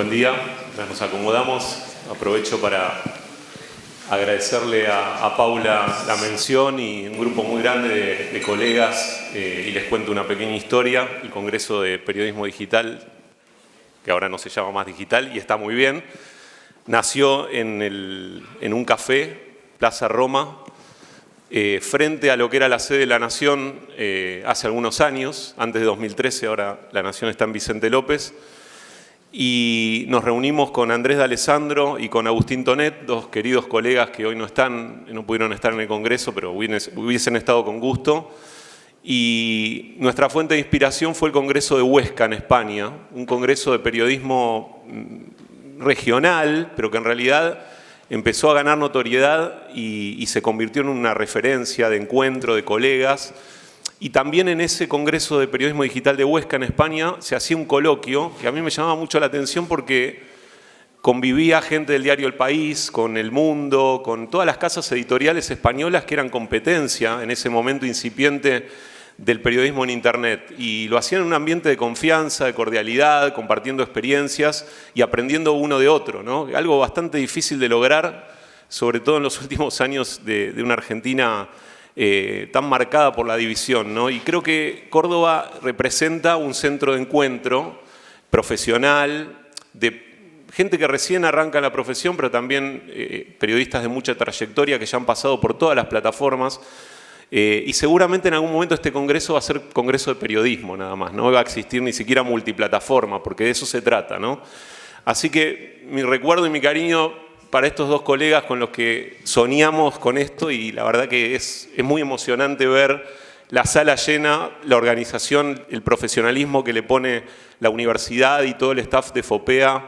buen día. Mientras nos acomodamos, aprovecho para agradecerle a Paula la mención y un grupo muy grande de colegas y les cuento una pequeña historia. El Congreso de Periodismo Digital, que ahora no se llama más digital y está muy bien, nació en un café, Plaza Roma, frente a lo que era la sede de La Nación hace algunos años, antes de 2013, ahora La Nación está en Vicente López, y nos reunimos con Andrés D'Alessandro y con Agustín Tonet, dos queridos colegas que hoy no pudieron estar en el Congreso, pero hubiesen estado con gusto. Y nuestra fuente de inspiración fue el Congreso de Huesca, en España, un congreso de periodismo regional, pero que en realidad empezó a ganar notoriedad y se convirtió en una referencia de encuentro de colegas. Y también en ese Congreso de Periodismo Digital de Huesca, en España, se hacía un coloquio que a mí me llamaba mucho la atención porque convivía gente del diario El País, con El Mundo, con todas las casas editoriales españolas que eran competencia en ese momento incipiente del periodismo en Internet. Y lo hacían en un ambiente de confianza, de cordialidad, compartiendo experiencias y aprendiendo uno de otro, ¿no? Algo bastante difícil de lograr, sobre todo en los últimos años de una Argentina tan marcada por la división, ¿no? Y creo que Córdoba representa un centro de encuentro profesional, de gente que recién arranca en la profesión, pero también periodistas de mucha trayectoria que ya han pasado por todas las plataformas. Y seguramente en algún momento este congreso va a ser congreso de periodismo nada más, no va a existir ni siquiera multiplataforma, porque de eso se trata, ¿no? Así que mi recuerdo y mi cariño para estos dos colegas con los que soñamos con esto, y la verdad que es muy emocionante ver la sala llena, la organización, el profesionalismo que le pone la universidad y todo el staff de FOPEA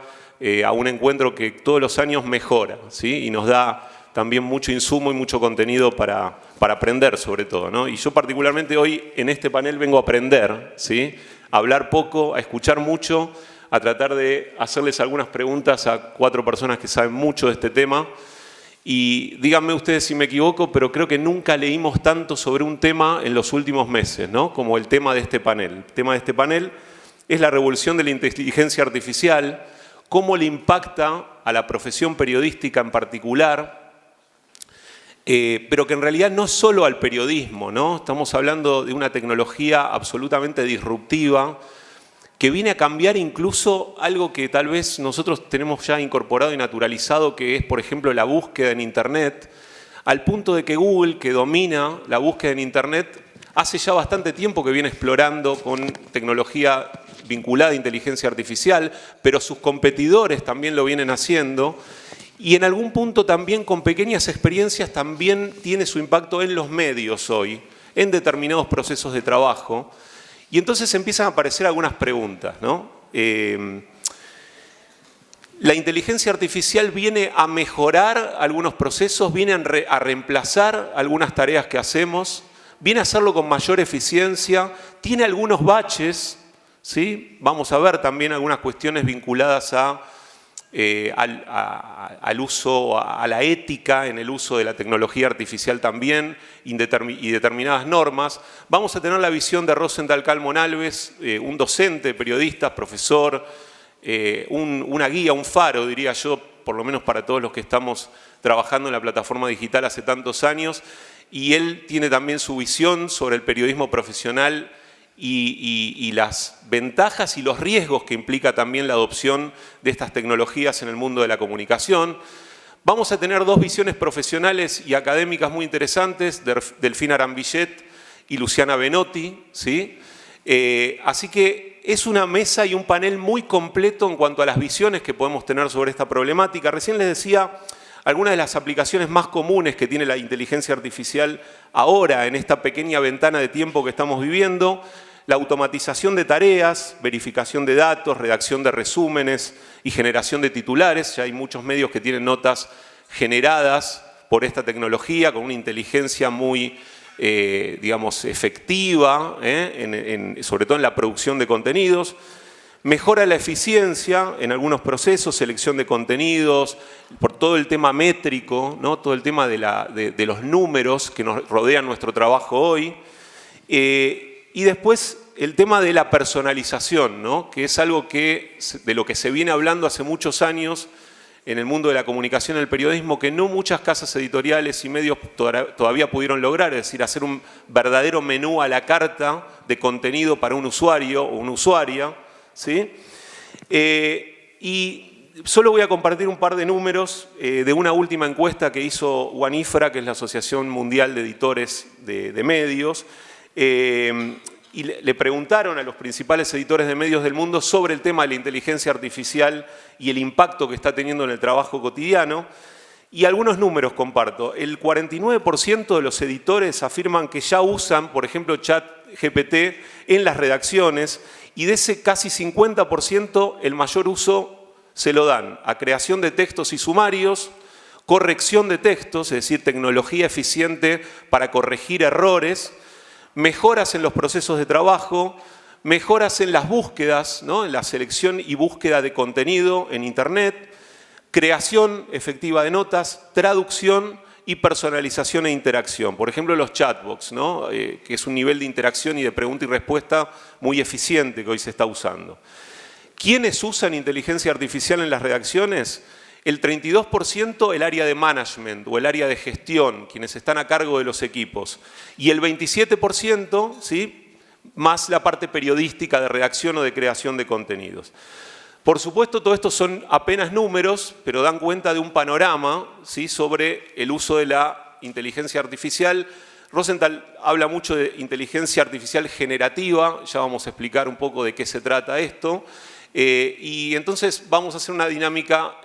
a un encuentro que todos los años mejora, ¿sí? Y nos da también mucho insumo y mucho contenido para aprender sobre todo, ¿no? Y yo particularmente hoy en este panel vengo a aprender, ¿sí? A hablar poco, a escuchar mucho, a tratar de hacerles algunas preguntas a 4 personas que saben mucho de este tema. Y díganme ustedes si me equivoco, pero creo que nunca leímos tanto sobre un tema en los últimos meses, ¿no? Como el tema de este panel. El tema de este panel es la revolución de la inteligencia artificial, cómo le impacta a la profesión periodística en particular, pero que en realidad no solo al periodismo, ¿no? Estamos hablando de una tecnología absolutamente disruptiva, que viene a cambiar incluso algo que tal vez nosotros tenemos ya incorporado y naturalizado, que es, por ejemplo, la búsqueda en Internet, al punto de que Google, que domina la búsqueda en Internet, hace ya bastante tiempo que viene explorando con tecnología vinculada a inteligencia artificial, pero sus competidores también lo vienen haciendo, y en algún punto también con pequeñas experiencias también tiene su impacto en los medios hoy, en determinados procesos de trabajo. Y entonces empiezan a aparecer algunas preguntas, ¿no? ¿La inteligencia artificial viene a mejorar algunos procesos? ¿Viene a reemplazar algunas tareas que hacemos? ¿Viene a hacerlo con mayor eficiencia? ¿Tiene algunos baches? ¿Sí? Vamos a ver también algunas cuestiones vinculadas al uso, a la ética en el uso de la tecnología artificial también y determinadas normas. Vamos a tener la visión de Rosenthal Calmon Alves, un docente, periodista, profesor, una guía, un faro, diría yo, por lo menos para todos los que estamos trabajando en la plataforma digital hace tantos años, y él tiene también su visión sobre el periodismo profesional y las ventajas y los riesgos que implica también la adopción de estas tecnologías en el mundo de la comunicación. Vamos a tener 2 visiones profesionales y académicas muy interesantes, Delfina Arambillet y Luciana Benotti, ¿sí? Así que es una mesa y un panel muy completo en cuanto a las visiones que podemos tener sobre esta problemática. Recién les decía algunas de las aplicaciones más comunes que tiene la inteligencia artificial ahora en esta pequeña ventana de tiempo que estamos viviendo: la automatización de tareas, verificación de datos, redacción de resúmenes y generación de titulares. Ya hay muchos medios que tienen notas generadas por esta tecnología con una inteligencia muy, digamos, efectiva, sobre todo en la producción de contenidos. Mejora la eficiencia en algunos procesos, selección de contenidos, por todo el tema métrico, ¿no? Todo el tema de los números que nos rodean nuestro trabajo hoy. Y después el tema de la personalización, ¿no? Que es algo de lo que se viene hablando hace muchos años en el mundo de la comunicación y el periodismo, que no muchas casas editoriales y medios todavía pudieron lograr, es decir, hacer un verdadero menú a la carta de contenido para un usuario o una usuaria, ¿sí? Y solo voy a compartir un par de números de una última encuesta que hizo WANIFRA, que es la Asociación Mundial de Editores de Medios, y le preguntaron a los principales editores de medios del mundo sobre el tema de la inteligencia artificial y el impacto que está teniendo en el trabajo cotidiano. Y algunos números comparto. El 49% de los editores afirman que ya usan, por ejemplo, ChatGPT en las redacciones, y de ese casi 50% el mayor uso se lo dan a creación de textos y sumarios, corrección de textos, es decir, tecnología eficiente para corregir errores, mejoras en los procesos de trabajo, mejoras en las búsquedas, ¿no? En la selección y búsqueda de contenido en Internet, creación efectiva de notas, traducción y personalización e interacción. Por ejemplo, los chatbots, ¿no? Que es un nivel de interacción y de pregunta y respuesta muy eficiente que hoy se está usando. ¿Quiénes usan inteligencia artificial en las redacciones? El 32% el área de management o el área de gestión, quienes están a cargo de los equipos. Y el 27%, ¿sí?, más la parte periodística de redacción o de creación de contenidos. Por supuesto, todo esto son apenas números, pero dan cuenta de un panorama, ¿sí?, sobre el uso de la inteligencia artificial. Rosenthal habla mucho de inteligencia artificial generativa, ya vamos a explicar un poco de qué se trata esto. Y entonces vamos a hacer una dinámica,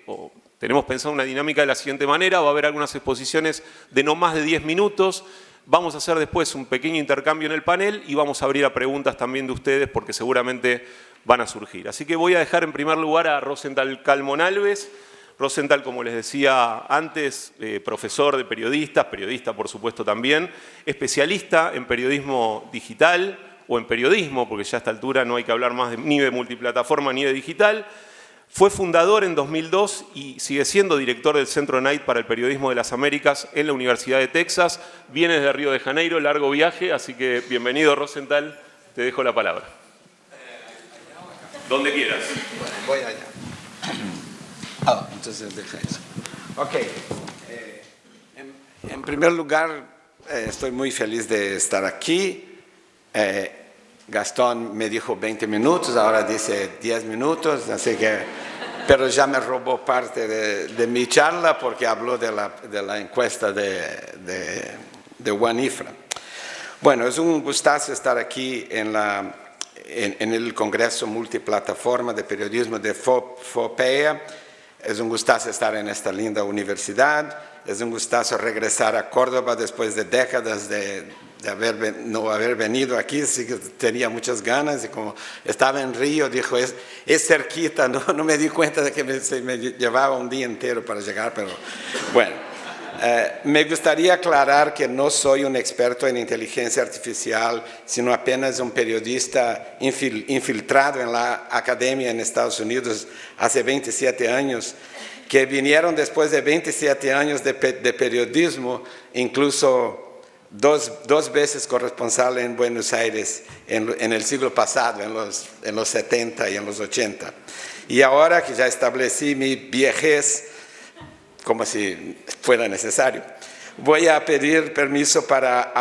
o tenemos pensado una dinámica de la siguiente manera: va a haber algunas exposiciones de no más de 10 minutos, vamos a hacer después un pequeño intercambio en el panel y vamos a abrir a preguntas también de ustedes porque seguramente van a surgir. Así que voy a dejar en primer lugar a Rosenthal Calmon-Alves. Rosenthal, como les decía antes, profesor de periodista por supuesto también, especialista en periodismo digital, o en periodismo, porque ya a esta altura no hay que hablar más ni de multiplataforma ni de digital. Fue fundador en 2002 y sigue siendo director del Centro Knight para el Periodismo de las Américas en la Universidad de Texas. Viene desde Río de Janeiro, largo viaje, así que bienvenido, Rosenthal, te dejo la palabra. Donde quieras. Bueno, voy allá. Entonces deja eso. Ok. En primer lugar, estoy muy feliz de estar aquí. Gastón me dijo 20 minutos, ahora dice 10 minutos, así que, pero ya me robó parte de mi charla porque habló de la encuesta de WANIFRA. Bueno, es un gustazo estar aquí en el Congreso Multiplataforma de Periodismo de FOPEA. Es un gustazo estar en esta linda universidad. Es un gustazo regresar a Córdoba después de décadas de no haber venido aquí, sí que tenía muchas ganas, y como estaba en Río, dijo, es cerquita, no me di cuenta de que me llevaba un día entero para llegar, pero bueno. Me gustaría aclarar que no soy un experto en inteligencia artificial, sino apenas un periodista infiltrado en la academia en Estados Unidos hace 27 años, que vinieron después de 27 años de periodismo, incluso dos veces corresponsal en Buenos Aires en el siglo pasado, en los 70 y en los 80. Y ahora que ya establecí mi viejez, como si fuera necesario, voy a pedir permiso para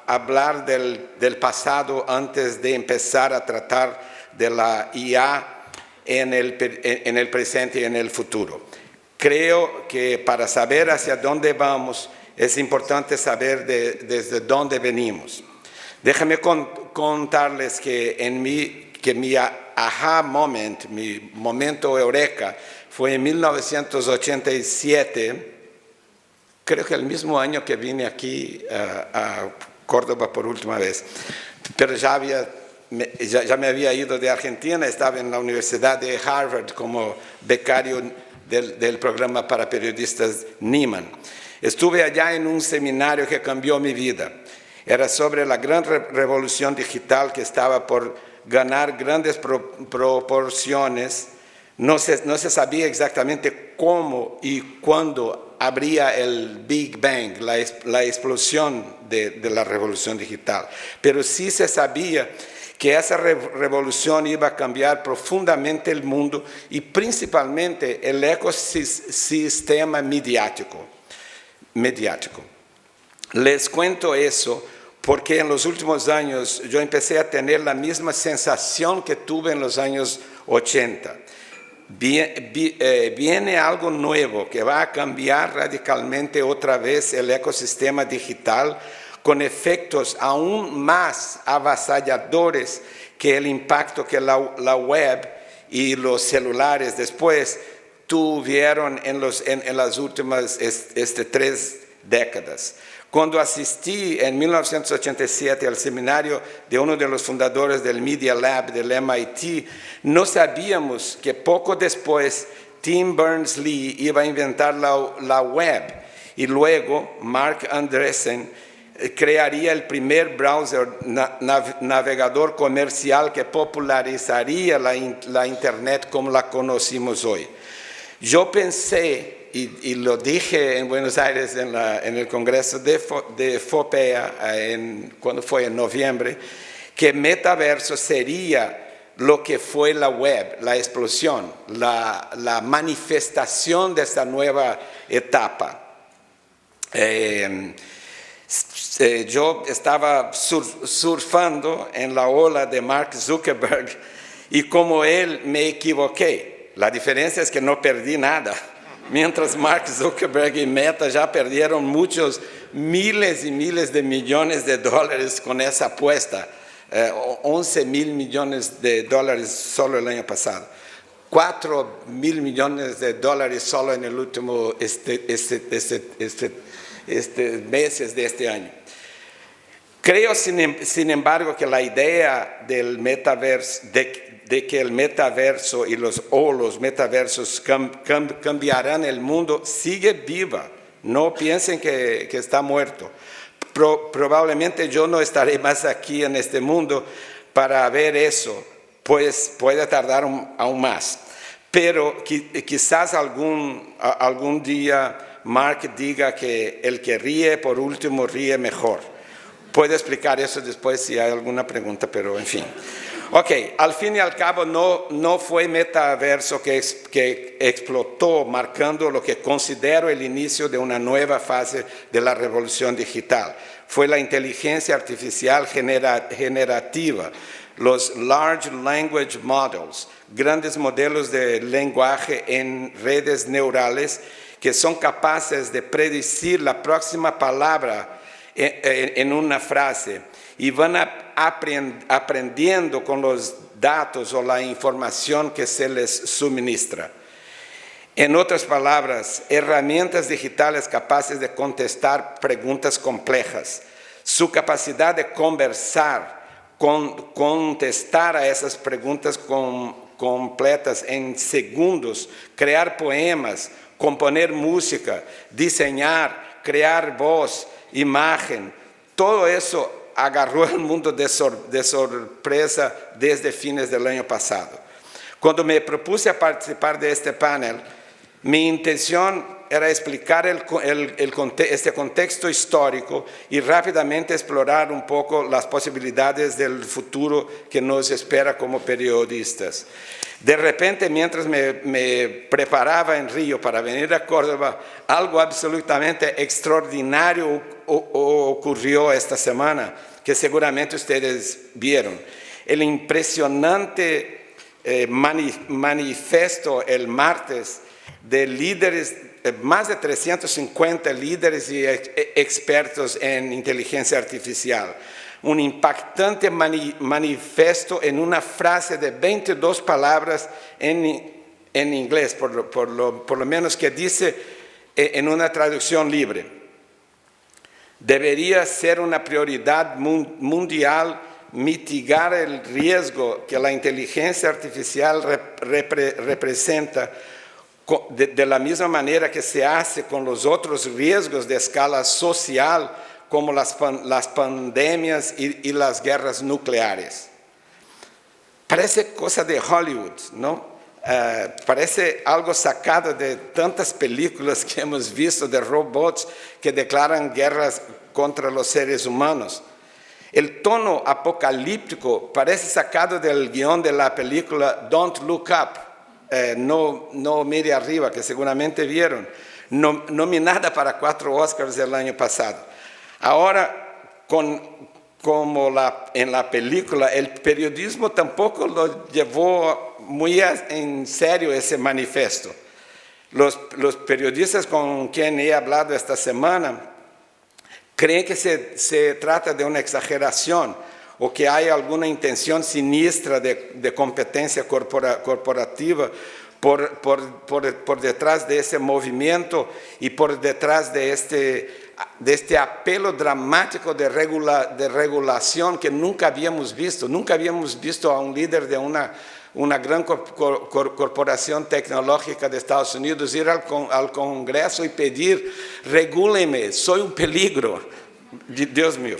hablar del pasado antes de empezar a tratar de la IA en el presente y en el futuro. Creo que para saber hacia dónde vamos, es importante saber desde dónde venimos. Déjame contarles que mi aha moment, mi momento eureka, fue en 1987, creo que el mismo año que vine aquí a Córdoba por última vez. Pero ya me había ido de Argentina, estaba en la Universidad de Harvard como becario del programa para periodistas Nieman. Estuve allá en un seminario que cambió mi vida. Era sobre la gran revolución digital que estaba por ganar grandes proporciones. No se sabía exactamente cómo y cuándo habría el Big Bang, la explosión de la revolución digital. Pero sí se sabía que esa revolución iba a cambiar profundamente el mundo y principalmente el ecosistema mediático. Les cuento eso porque en los últimos años yo empecé a tener la misma sensación que tuve en los años 80. Viene algo nuevo que va a cambiar radicalmente otra vez el ecosistema digital con efectos aún más avasalladores que el impacto que la web y los celulares después tuvieron en las últimas 3 décadas. Cuando asistí en 1987 al seminario de uno de los fundadores del Media Lab del MIT, no sabíamos que poco después Tim Berners-Lee iba a inventar la web y luego Marc Andreessen crearía el primer browser navegador comercial que popularizaría la Internet como la conocimos hoy. Yo pensé, y lo dije en Buenos Aires en el Congreso de FOPEA, cuando fue en noviembre, que metaverso sería lo que fue la web, la explosión, la manifestación de esta nueva etapa. Yo estaba surfando en la ola de Mark Zuckerberg y como él me equivoqué. La diferencia es que no perdí nada. Mientras Mark Zuckerberg y Meta ya perdieron muchos miles y miles de millones de dólares con esa apuesta. 11 mil millones de dólares solo el año pasado. 4 mil millones de dólares solo en el último meses de este año. Creo, sin embargo, que la idea del metaverso, de que el metaverso los metaversos cambiarán el mundo, sigue viva. No piensen que está muerto. Probablemente yo no estaré más aquí en este mundo para ver eso, pues puede tardar aún más. Pero quizás algún día Mark diga que el que ríe por último ríe mejor. Puedo explicar eso después si hay alguna pregunta, pero en fin. Ok, al fin y al cabo no fue metaverso que explotó, marcando lo que considero el inicio de una nueva fase de la revolución digital. Fue la inteligencia artificial generativa, los Large Language Models, grandes modelos de lenguaje en redes neurales que son capaces de predecir la próxima palabra en una frase y van aprendiendo con los datos o la información que se les suministra. En otras palabras, herramientas digitales capaces de contestar preguntas complejas. Su capacidad de conversar, contestar a esas preguntas completas en segundos, crear poemas, componer música, diseñar, crear voz, imagen, todo eso agarró el mundo de sorpresa desde fines del año pasado. Cuando me propuse a participar de este panel, mi intención era explicar este contexto histórico y rápidamente explorar un poco las posibilidades del futuro que nos espera como periodistas. De repente, mientras me preparaba en Río para venir a Córdoba, algo absolutamente extraordinario ocurrió esta semana, que seguramente ustedes vieron. El impresionante manifiesto el martes de líderes, más de 350 líderes y expertos en inteligencia artificial. Un impactante manifiesto en una frase de 22 palabras en inglés, por lo menos que dice en una traducción libre. Debería ser una prioridad mundial mitigar el riesgo que la inteligencia artificial representa de la misma manera que se hace con los otros riesgos de escala social, como las pandemias y las guerras nucleares. Parece cosa de Hollywood, ¿no? Parece algo sacado de tantas películas que hemos visto de robots que declaran guerras contra los seres humanos. El tono apocalíptico parece sacado del guión de la película Don't Look Up, no mire arriba, que seguramente vieron, nominada para 4 Oscars el año pasado. Ahora, como en la película, el periodismo tampoco lo llevó muy en serio ese manifiesto. Los periodistas con quien he hablado esta semana creen que se trata de una exageración o que hay alguna intención siniestra de competencia corporativa por detrás de ese movimiento y por detrás de este apelo dramático de regulación que nunca habíamos visto. Nunca habíamos visto a un líder de una gran corporación tecnológica de Estados Unidos ir al Congreso y pedir, regúleme, soy un peligro. Dios mío.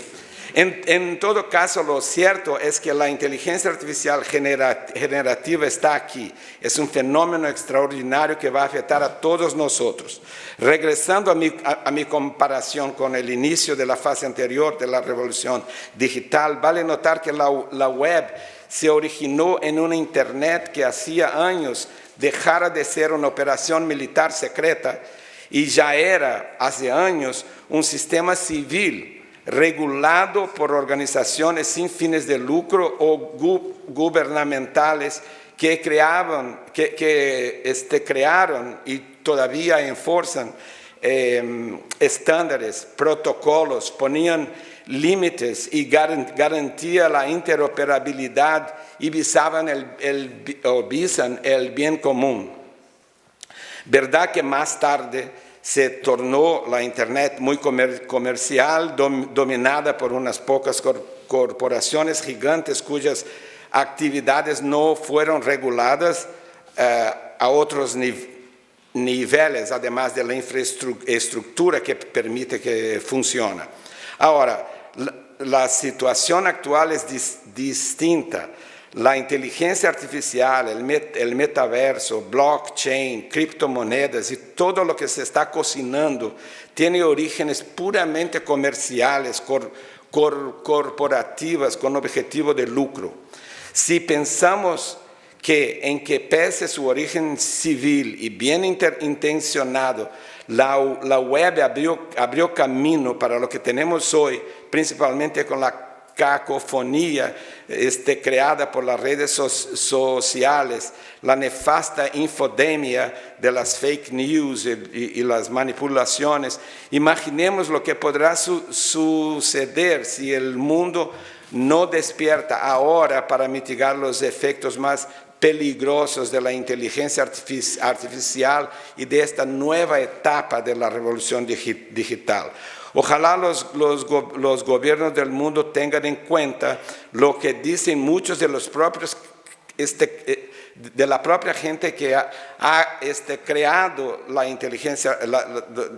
En todo caso, lo cierto es que la inteligencia artificial generativa está aquí. Es un fenómeno extraordinario que va a afectar a todos nosotros. Regresando a mi comparación con el inicio de la fase anterior de la revolución digital, vale notar que la web se originó en una Internet que hacía años dejara de ser una operación militar secreta y ya era, hace años, un sistema civil regulado por organizaciones sin fines de lucro o gubernamentales que crearon y todavía enforzan estándares, protocolos, ponían límites y garantía la interoperabilidad y visaban el bien común. Verdad que más tarde se tornó la Internet muy comercial, dominada por unas pocas corporaciones gigantes cuyas actividades no fueron reguladas a otros niveles, además de la infraestructura que permite que funcione. Ahora, la situación actual es distinta. La inteligencia artificial, el metaverso, blockchain, criptomonedas y todo lo que se está cocinando tiene orígenes puramente comerciales, corporativas, con objetivo de lucro. Si pensamos que pese su origen civil y bien intencionado, la web abrió camino para lo que tenemos hoy, principalmente con la cacofonía creada por las redes sociales, la nefasta infodemia de las fake news y las manipulaciones. Imaginemos lo que podrá suceder si el mundo no despierta ahora para mitigar los efectos más peligrosos de la inteligencia artificial y de esta nueva etapa de la revolución digital. Ojalá los gobiernos del mundo tengan en cuenta lo que dicen muchos de los propios, de la propia gente que ha creado la inteligencia,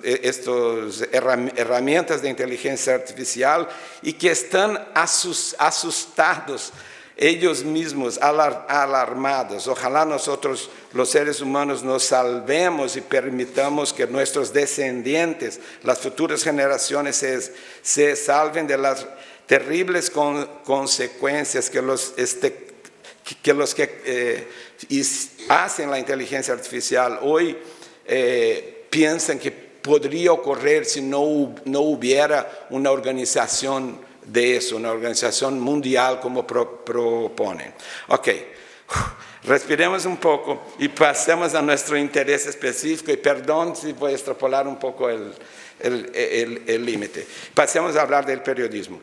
estas herramientas de inteligencia artificial y que están asustados ellos mismos, alarmados. Ojalá nosotros, los seres humanos, nos salvemos y permitamos que nuestros descendientes, las futuras generaciones, se salven de las terribles consecuencias que los que hacen la inteligencia artificial hoy piensan que podría ocurrir si no hubiera una organización de eso, una organización mundial como proponen. Ok, respiremos un poco y pasemos a nuestro interés específico, y perdón si voy a extrapolar un poco el límite. Pasemos a hablar del periodismo.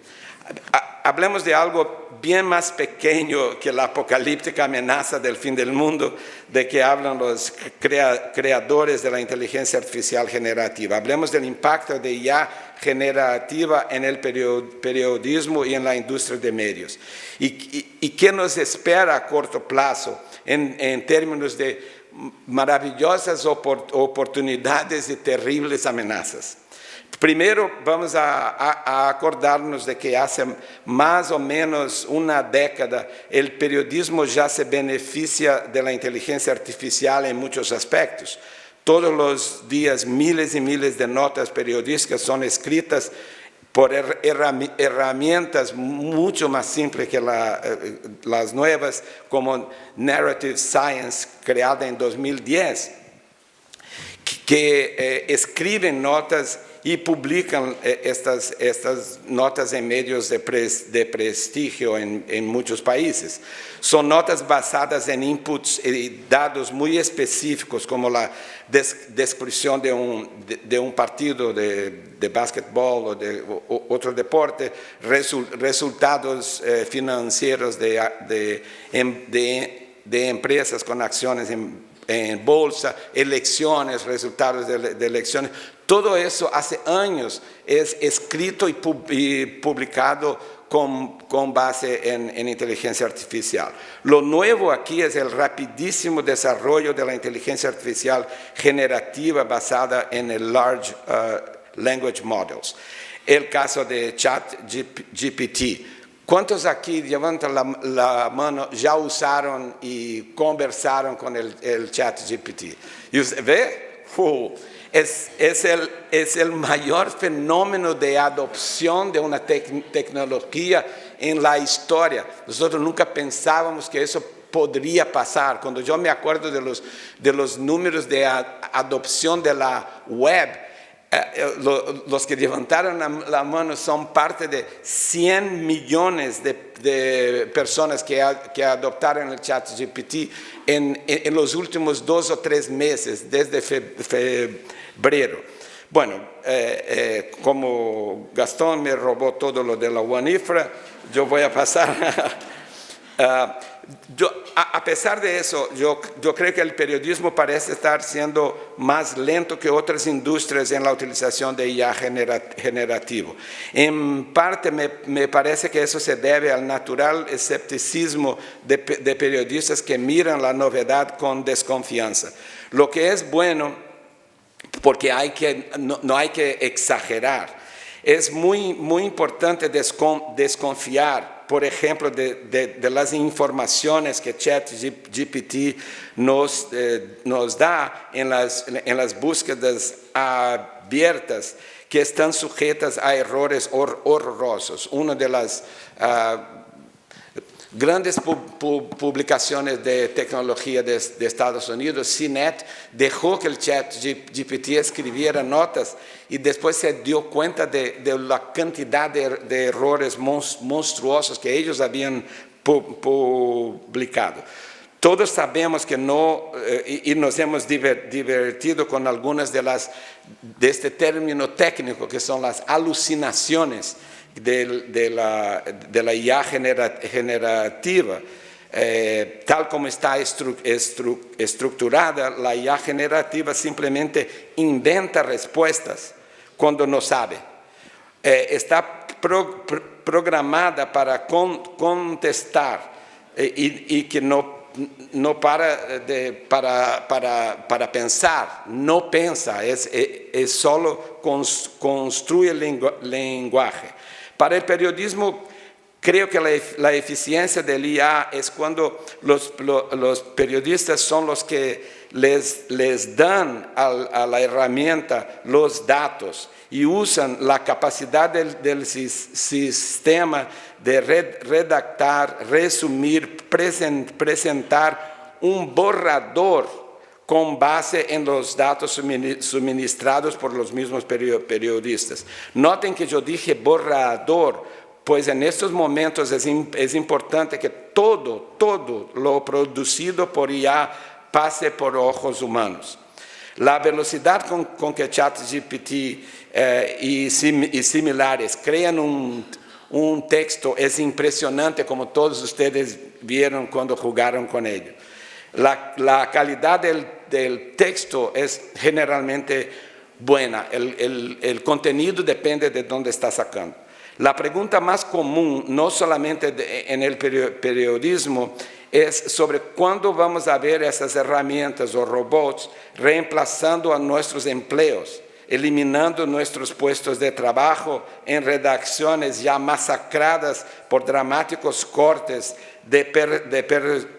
Hablemos de algo bien más pequeño que la apocalíptica amenaza del fin del mundo de que hablan los creadores de la inteligencia artificial generativa. Hablemos del impacto de IA generativa en el periodismo y en la industria de medios. ¿Y qué nos espera a corto plazo en términos de maravillosas oportunidades y terribles amenazas? Primero, vamos a acordarnos de que hace más o menos una década el periodismo ya se beneficia de la inteligencia artificial en muchos aspectos. Todos los días miles y miles de notas periodísticas son escritas por herramientas mucho más simples que las nuevas, como Narrative Science, creada en 2010, que escriben notas y publican estas notas en medios de prestigio en muchos países. Son notas basadas en inputs y datos muy específicos, como la descripción de un partido de básquetbol o de otro deporte, resultados financieros de empresas con acciones en bolsa, elecciones, resultados de elecciones. Todo eso hace años es escrito y publicado con base en inteligencia artificial. Lo nuevo aquí es el rapidísimo desarrollo de la inteligencia artificial generativa basada en el Large Language Models. El caso de ChatGPT. ¿Cuántos aquí, levantan la mano, ya usaron y conversaron con el ChatGPT? ¿Y usted ve? Es el mayor fenómeno de adopción de una tecnología en la historia. Nosotros nunca pensábamos que eso podría pasar. Cuando yo me acuerdo de los números de adopción de la web, los que levantaron la mano son parte de 100 millones de personas que adoptaron el ChatGPT en los últimos 2 o 3 meses, desde febrero. Bueno, como Gastón me robó todo lo de la UNIFRA, yo voy a pasar a pesar de eso, yo creo que el periodismo parece estar siendo más lento que otras industrias en la utilización de IA generativo. En parte me parece que eso se debe al natural escepticismo de periodistas que miran la novedad con desconfianza. Lo que es bueno, porque no hay que exagerar. Es muy importante desconfiar, por ejemplo, de las informaciones que ChatGPT nos da en las búsquedas abiertas, que están sujetas a errores horrorosos. Una de las grandes publicaciones de tecnología de Estados Unidos, CNET, dejó que el ChatGPT escribiera notas y después se dio cuenta de la cantidad de errores monstruosos que ellos habían publicado. Todos sabemos que no, y nos hemos divertido con algunas de este término técnico, que son las alucinaciones de la IA generativa. Tal como está estructurada, la IA generativa simplemente inventa respuestas cuando no sabe. Está programada para contestar y que no para pensar, no piensa, es solo construye lenguaje. Para el periodismo, creo que la eficiencia del IA es cuando los periodistas son los que les dan a la herramienta los datos y usan la capacidad del sistema de redactar, resumir, presentar un borrador con base en los datos suministrados por los mismos periodistas. Noten que yo dije borrador, pues en estos momentos es importante que todo lo producido por IA pase por ojos humanos. La velocidad con que ChatGPT y similares crean un texto es impresionante, como todos ustedes vieron cuando jugaron con ello. La calidad del texto es generalmente buena. El contenido depende de dónde está sacando. La pregunta más común, no solamente en el periodismo, es sobre cuándo vamos a ver esas herramientas o robots reemplazando a nuestros empleos, eliminando nuestros puestos de trabajo en redacciones ya masacradas por dramáticos cortes de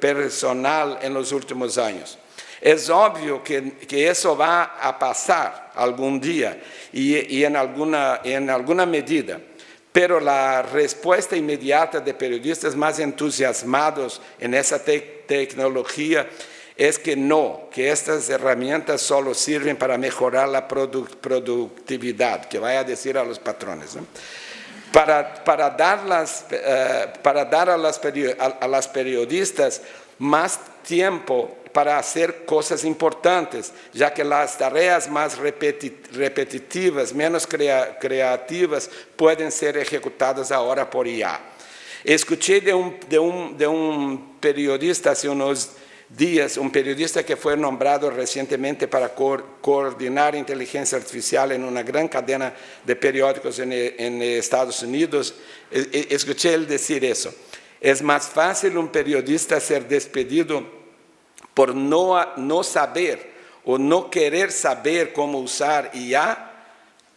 personal en los últimos años. Es obvio que eso va a pasar algún día y en alguna medida. Pero la respuesta inmediata de periodistas más entusiasmados en esa tecnología es que no, que estas herramientas solo sirven para mejorar la productividad, que vaya a decir a los patrones, ¿no? Para dar a las periodistas más tiempo para hacer cosas importantes, ya que las tareas más repetitivas, menos creativas, pueden ser ejecutadas ahora por IA. Escuché de un periodista hace unos días, un periodista que fue nombrado recientemente para coordinar inteligencia artificial en una gran cadena de periódicos en Estados Unidos. Escuché él decir eso. Es más fácil un periodista ser despedido por no saber o no querer saber cómo usar IA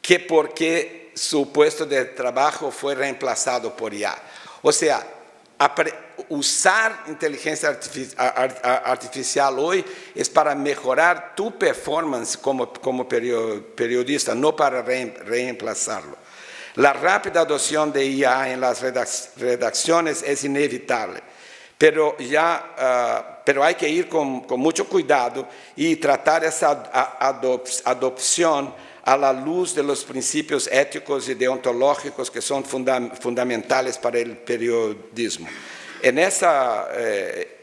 que porque su puesto de trabajo fue reemplazado por IA. O sea, usar inteligencia artificial hoy es para mejorar tu performance como periodista, no para reemplazarlo. La rápida adopción de IA en las redacciones es inevitable, pero hay que ir con mucho cuidado y tratar esa adopción a la luz de los principios éticos y deontológicos que son fundamentales para el periodismo. En esa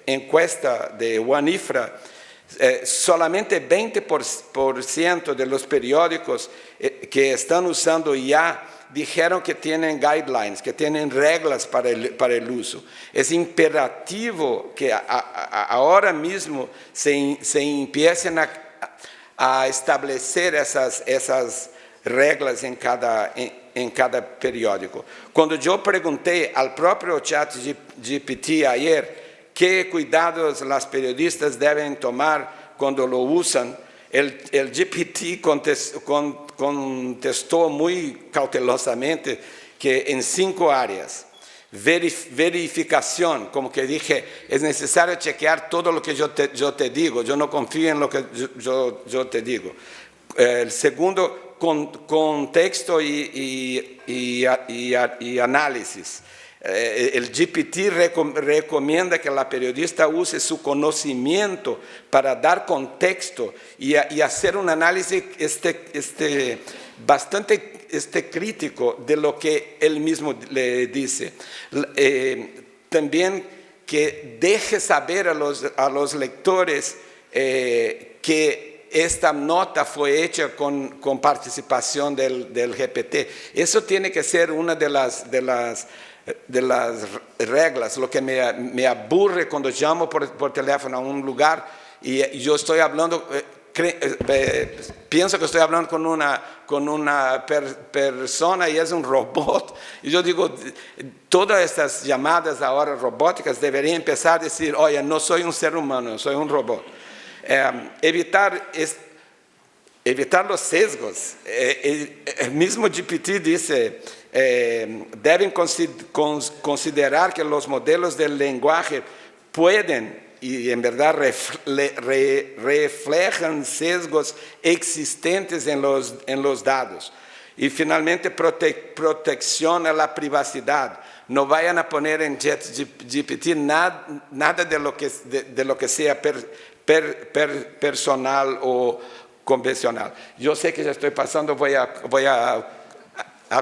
encuesta de Wanifra, solamente 20% de los periódicos que están usando IA dijeron que tienen guidelines, que tienen reglas para el uso. Es imperativo que ahora mismo se empiecen a establecer esas reglas en cada periódico. Cuando yo pregunté al propio ChatGPT ayer qué cuidados las periodistas deben tomar cuando lo usan, el GPT contestó muy cautelosamente que en 5 áreas. Verificación, como que dije, es necesario chequear todo lo que yo te digo, yo no confío en lo que yo te digo. El segundo, contexto y análisis. El GPT recomienda que la periodista use su conocimiento para dar contexto y hacer un análisis bastante crítico de lo que él mismo le dice. También que deje saber a los lectores que esta nota fue hecha con participación del GPT. Eso tiene que ser una de las reglas. Lo que me aburre cuando llamo por teléfono a un lugar y yo estoy hablando, pienso que estoy hablando con una persona y es un robot. Y yo digo, todas estas llamadas ahora robóticas deberían empezar a decir, oye, no soy un ser humano, soy un robot. Evitar los sesgos. El mismo GPT dice, deben considerar que los modelos del lenguaje pueden y en verdad reflejan sesgos existentes en los datos. Y finalmente, protección a la privacidad. No vayan a poner en ChatGPT nada de lo que sea personal o convencional. Yo sé que ya estoy pasando, voy a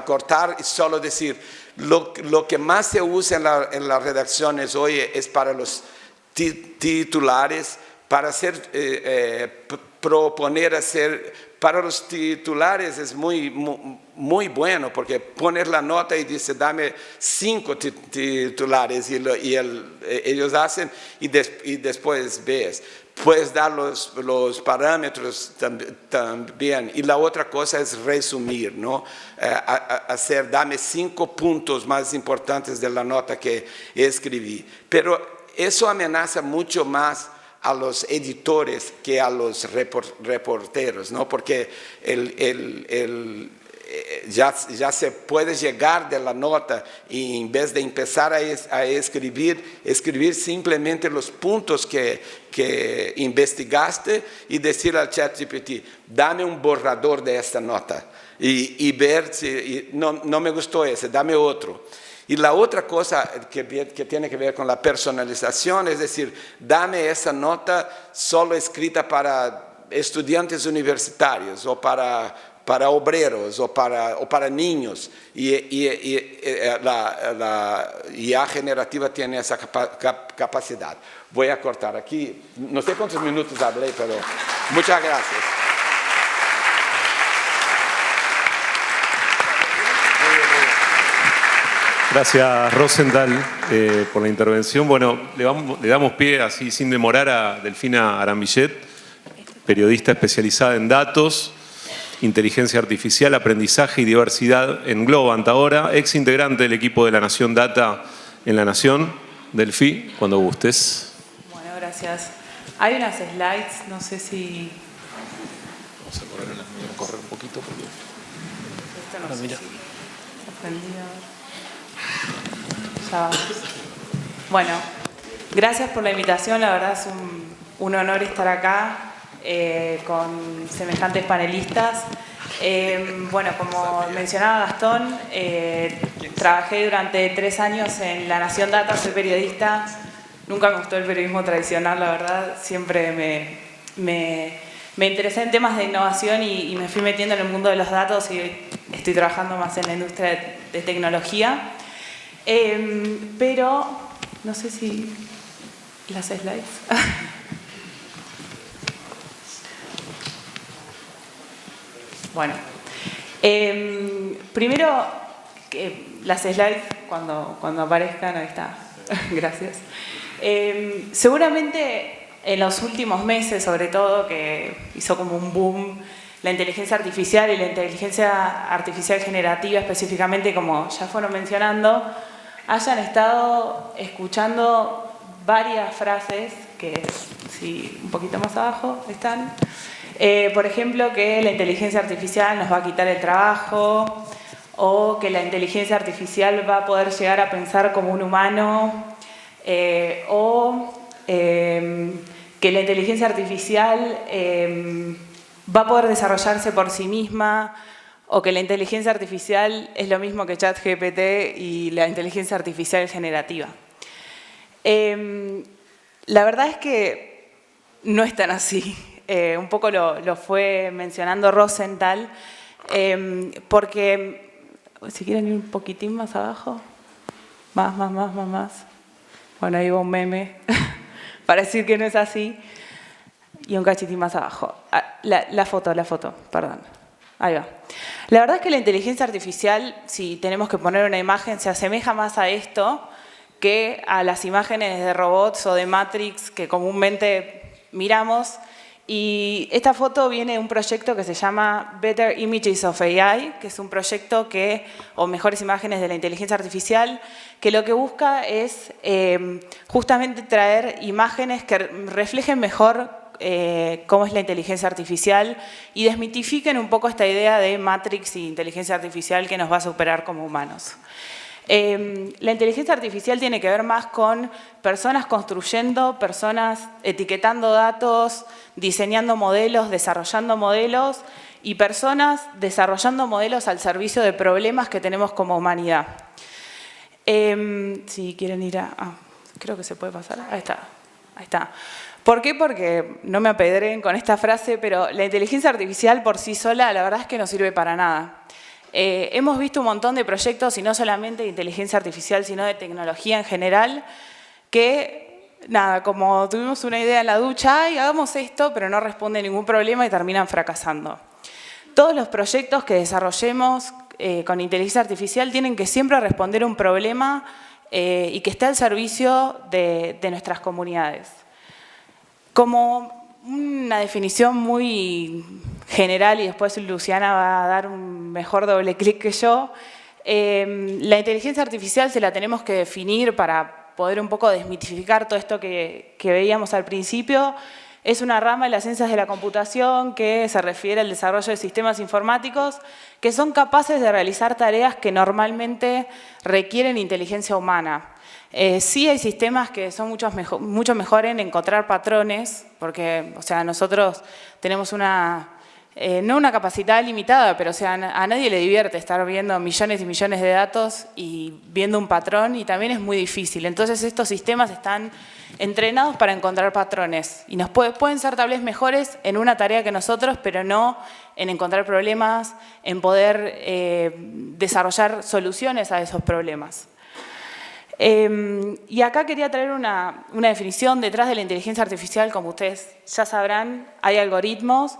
cortar y solo decir, lo que más se usa en las redacciones hoy es para los titulares, para proponer hacer, para los titulares es muy bueno, porque poner la nota y dice, dame 5 titulares, y ellos hacen y después ves. Puedes dar los parámetros también. Y la otra cosa es resumir, ¿no? Dame 5 puntos más importantes de la nota que escribí. Pero eso amenaza mucho más a los editores que a los reporteros, ¿no? Porque ya se puede llegar de la nota y en vez de empezar a escribir simplemente los puntos que investigaste y decir al ChatGPT, dame un borrador de esta nota y ver si no me gustó ese, dame otro. Y la otra cosa que tiene que ver con la personalización, es decir, dame esa nota solo escrita para estudiantes universitarios o para obreros o para niños. Y la IA generativa tiene esa capacidad. Voy a cortar aquí. No sé cuántos minutos hablé, pero muchas gracias. Gracias, Rosenthal, por la intervención. Bueno, le damos pie, así sin demorar, a Delfina Arambillet, periodista especializada en datos, inteligencia artificial, aprendizaje y diversidad en Globant ahora, ex integrante del equipo de La Nación Data en La Nación. Delfi, cuando gustes. Bueno, gracias. Hay unas slides, no sé si... Vamos a correr un poquito. Porque... Esto no sé si... Ya vamos. Bueno, gracias por la invitación, la verdad es un honor estar acá con semejantes panelistas. Bueno, como mencionaba Gastón, trabajé durante 3 años en La Nación Data, soy periodista. Nunca me gustó el periodismo tradicional, la verdad. Siempre me interesé en temas de innovación y me fui metiendo en el mundo de los datos y estoy trabajando más en la industria de tecnología. Pero, no sé si las slides... Bueno, primero, las slides cuando aparezcan, ahí está, gracias. Seguramente en los últimos meses, sobre todo, que hizo como un boom la inteligencia artificial y la inteligencia artificial generativa específicamente, como ya fueron mencionando, hayan estado escuchando varias frases que, si un poquito más abajo están, por ejemplo, que la inteligencia artificial nos va a quitar el trabajo, o que la inteligencia artificial va a poder llegar a pensar como un humano, o que la inteligencia artificial va a poder desarrollarse por sí misma, o que la inteligencia artificial es lo mismo que ChatGPT y la inteligencia artificial generativa. La verdad es que no es tan así. Un poco lo fue mencionando Rosenthal, porque, si quieren ir un poquitín más abajo, más. Bueno, ahí va un meme para decir que no es así, y un cachitín más abajo. La foto, perdón. Ahí va. La verdad es que la inteligencia artificial, si tenemos que poner una imagen, se asemeja más a esto que a las imágenes de robots o de Matrix que comúnmente miramos. Y esta foto viene de un proyecto que se llama Better Images of AI, que es un proyecto o mejores imágenes de la inteligencia artificial, que lo que busca es justamente traer imágenes que reflejen mejor cómo es la inteligencia artificial y desmitifiquen un poco esta idea de Matrix y inteligencia artificial que nos va a superar como humanos. La inteligencia artificial tiene que ver más con personas construyendo, personas etiquetando datos, diseñando modelos, desarrollando modelos y personas desarrollando modelos al servicio de problemas que tenemos como humanidad. Si quieren ir creo que se puede pasar. Ahí está. ¿Por qué? Porque no me apedreen con esta frase, pero la inteligencia artificial por sí sola la verdad es que no sirve para nada. Hemos visto un montón de proyectos, y no solamente de inteligencia artificial, sino de tecnología en general, que, nada, como tuvimos una idea en la ducha, ¡ay, hagamos esto!, pero no responde a ningún problema y terminan fracasando. Todos los proyectos que desarrollemos con inteligencia artificial tienen que siempre responder a un problema y que esté al servicio de nuestras comunidades. Como una definición muy general, y después Luciana va a dar un mejor doble clic que yo, la inteligencia artificial se la tenemos que definir para poder un poco desmitificar todo esto que veíamos al principio, es una rama de las ciencias de la computación que se refiere al desarrollo de sistemas informáticos que son capaces de realizar tareas que normalmente requieren inteligencia humana. Sí hay sistemas que son mucho mejor en encontrar patrones, porque o sea, nosotros tenemos no una capacidad limitada, pero o sea, a nadie le divierte estar viendo millones y millones de datos y viendo un patrón, y también es muy difícil. Entonces estos sistemas están entrenados para encontrar patrones y pueden ser tal vez mejores en una tarea que nosotros, pero no en encontrar problemas, en poder desarrollar soluciones a esos problemas. Y acá quería traer una definición. Detrás de la inteligencia artificial, como ustedes ya sabrán, hay algoritmos.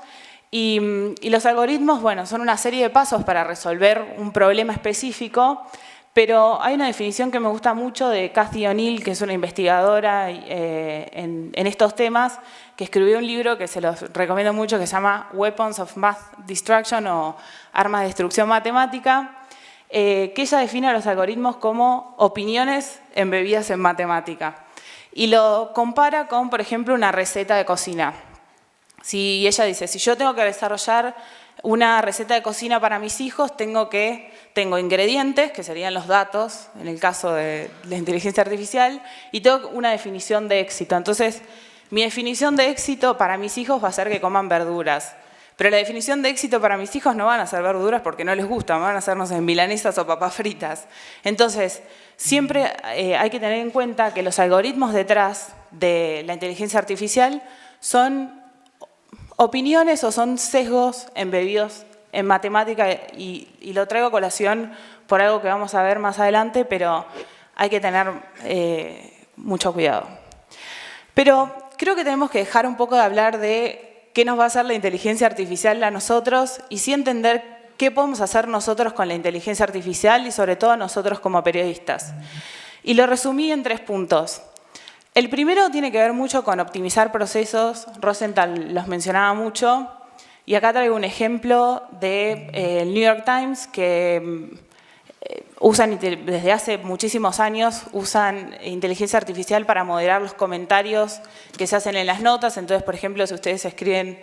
Y los algoritmos, bueno, son una serie de pasos para resolver un problema específico, pero hay una definición que me gusta mucho de Cathy O'Neil, que es una investigadora en estos temas, que escribió un libro que se los recomiendo mucho, que se llama Weapons of Math Destruction, o Armas de Destrucción Matemática, que ella define a los algoritmos como opiniones embebidas en matemática. Y lo compara con, por ejemplo, una receta de cocina. Y ella dice, si yo tengo que desarrollar una receta de cocina para mis hijos, tengo ingredientes, que serían los datos, en el caso de la inteligencia artificial, y tengo una definición de éxito. Entonces, mi definición de éxito para mis hijos va a ser que coman verduras. Pero la definición de éxito para mis hijos no van a ser verduras porque no les gustan, van a ser, no sé, milanesas o papas fritas. Entonces, siempre hay que tener en cuenta que los algoritmos detrás de la inteligencia artificial son opiniones o son sesgos embebidos en matemática, y lo traigo a colación por algo que vamos a ver más adelante, pero hay que tener mucho cuidado. Pero creo que tenemos que dejar un poco de hablar de qué nos va a hacer la inteligencia artificial a nosotros y sí entender qué podemos hacer nosotros con la inteligencia artificial y sobre todo nosotros como periodistas. Y lo resumí en 3 puntos. El primero tiene que ver mucho con optimizar procesos. Rosenthal los mencionaba mucho. Y acá traigo un ejemplo del New York Times que usan desde hace muchísimos años, usan inteligencia artificial para moderar los comentarios que se hacen en las notas. Entonces, por ejemplo, si ustedes escriben,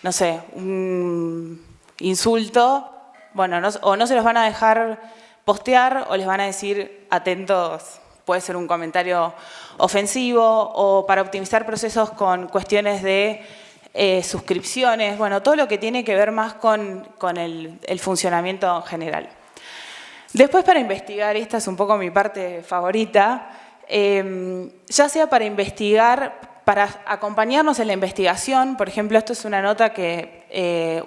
no sé, un insulto, bueno, o no se los van a dejar postear o les van a decir atentos, puede ser un comentario ofensivo, o para optimizar procesos con cuestiones de suscripciones, bueno, todo lo que tiene que ver más con el funcionamiento general. Después, para investigar, esta es un poco mi parte favorita, ya sea para investigar, para acompañarnos en la investigación. Por ejemplo, esto es una nota que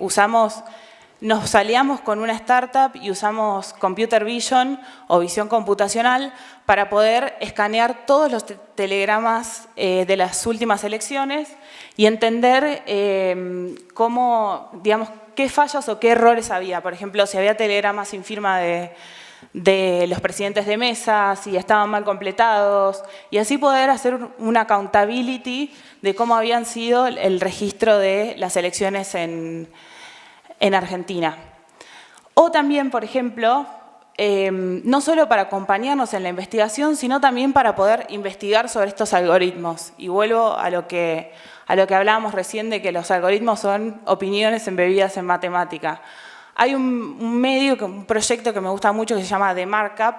nos aliamos con una startup y usamos Computer Vision o visión computacional para poder escanear todos los telegramas de las últimas elecciones y entender qué fallas o qué errores había. Por ejemplo, si había telegramas sin firma de los presidentes de mesa, si estaban mal completados, y así poder hacer una accountability de cómo habían sido el registro de las elecciones en Argentina. O también, por ejemplo, no solo para acompañarnos en la investigación, sino también para poder investigar sobre estos algoritmos. Y vuelvo a lo que hablábamos recién, de que los algoritmos son opiniones embebidas en matemática. Hay un proyecto que me gusta mucho que se llama The Markup,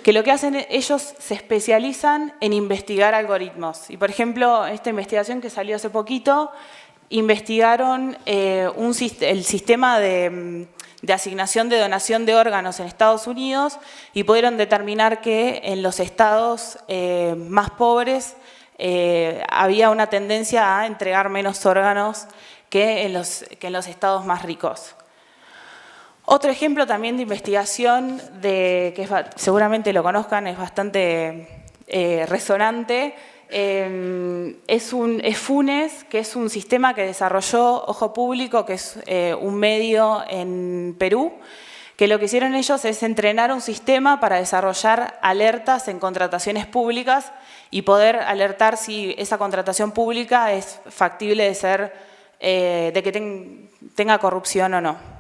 que lo que hacen, ellos se especializan en investigar algoritmos. Y por ejemplo, esta investigación que salió hace poquito, investigaron el sistema de asignación de donación de órganos en Estados Unidos y pudieron determinar que en los estados más pobres había una tendencia a entregar menos órganos que en los estados más ricos. Otro ejemplo también de investigación, que seguramente lo conozcan, es bastante resonante, es FUNES, que es un sistema que desarrolló Ojo Público, que es un medio en Perú, que lo que hicieron ellos es entrenar un sistema para desarrollar alertas en contrataciones públicas y poder alertar si esa contratación pública es factible de que tenga corrupción o no.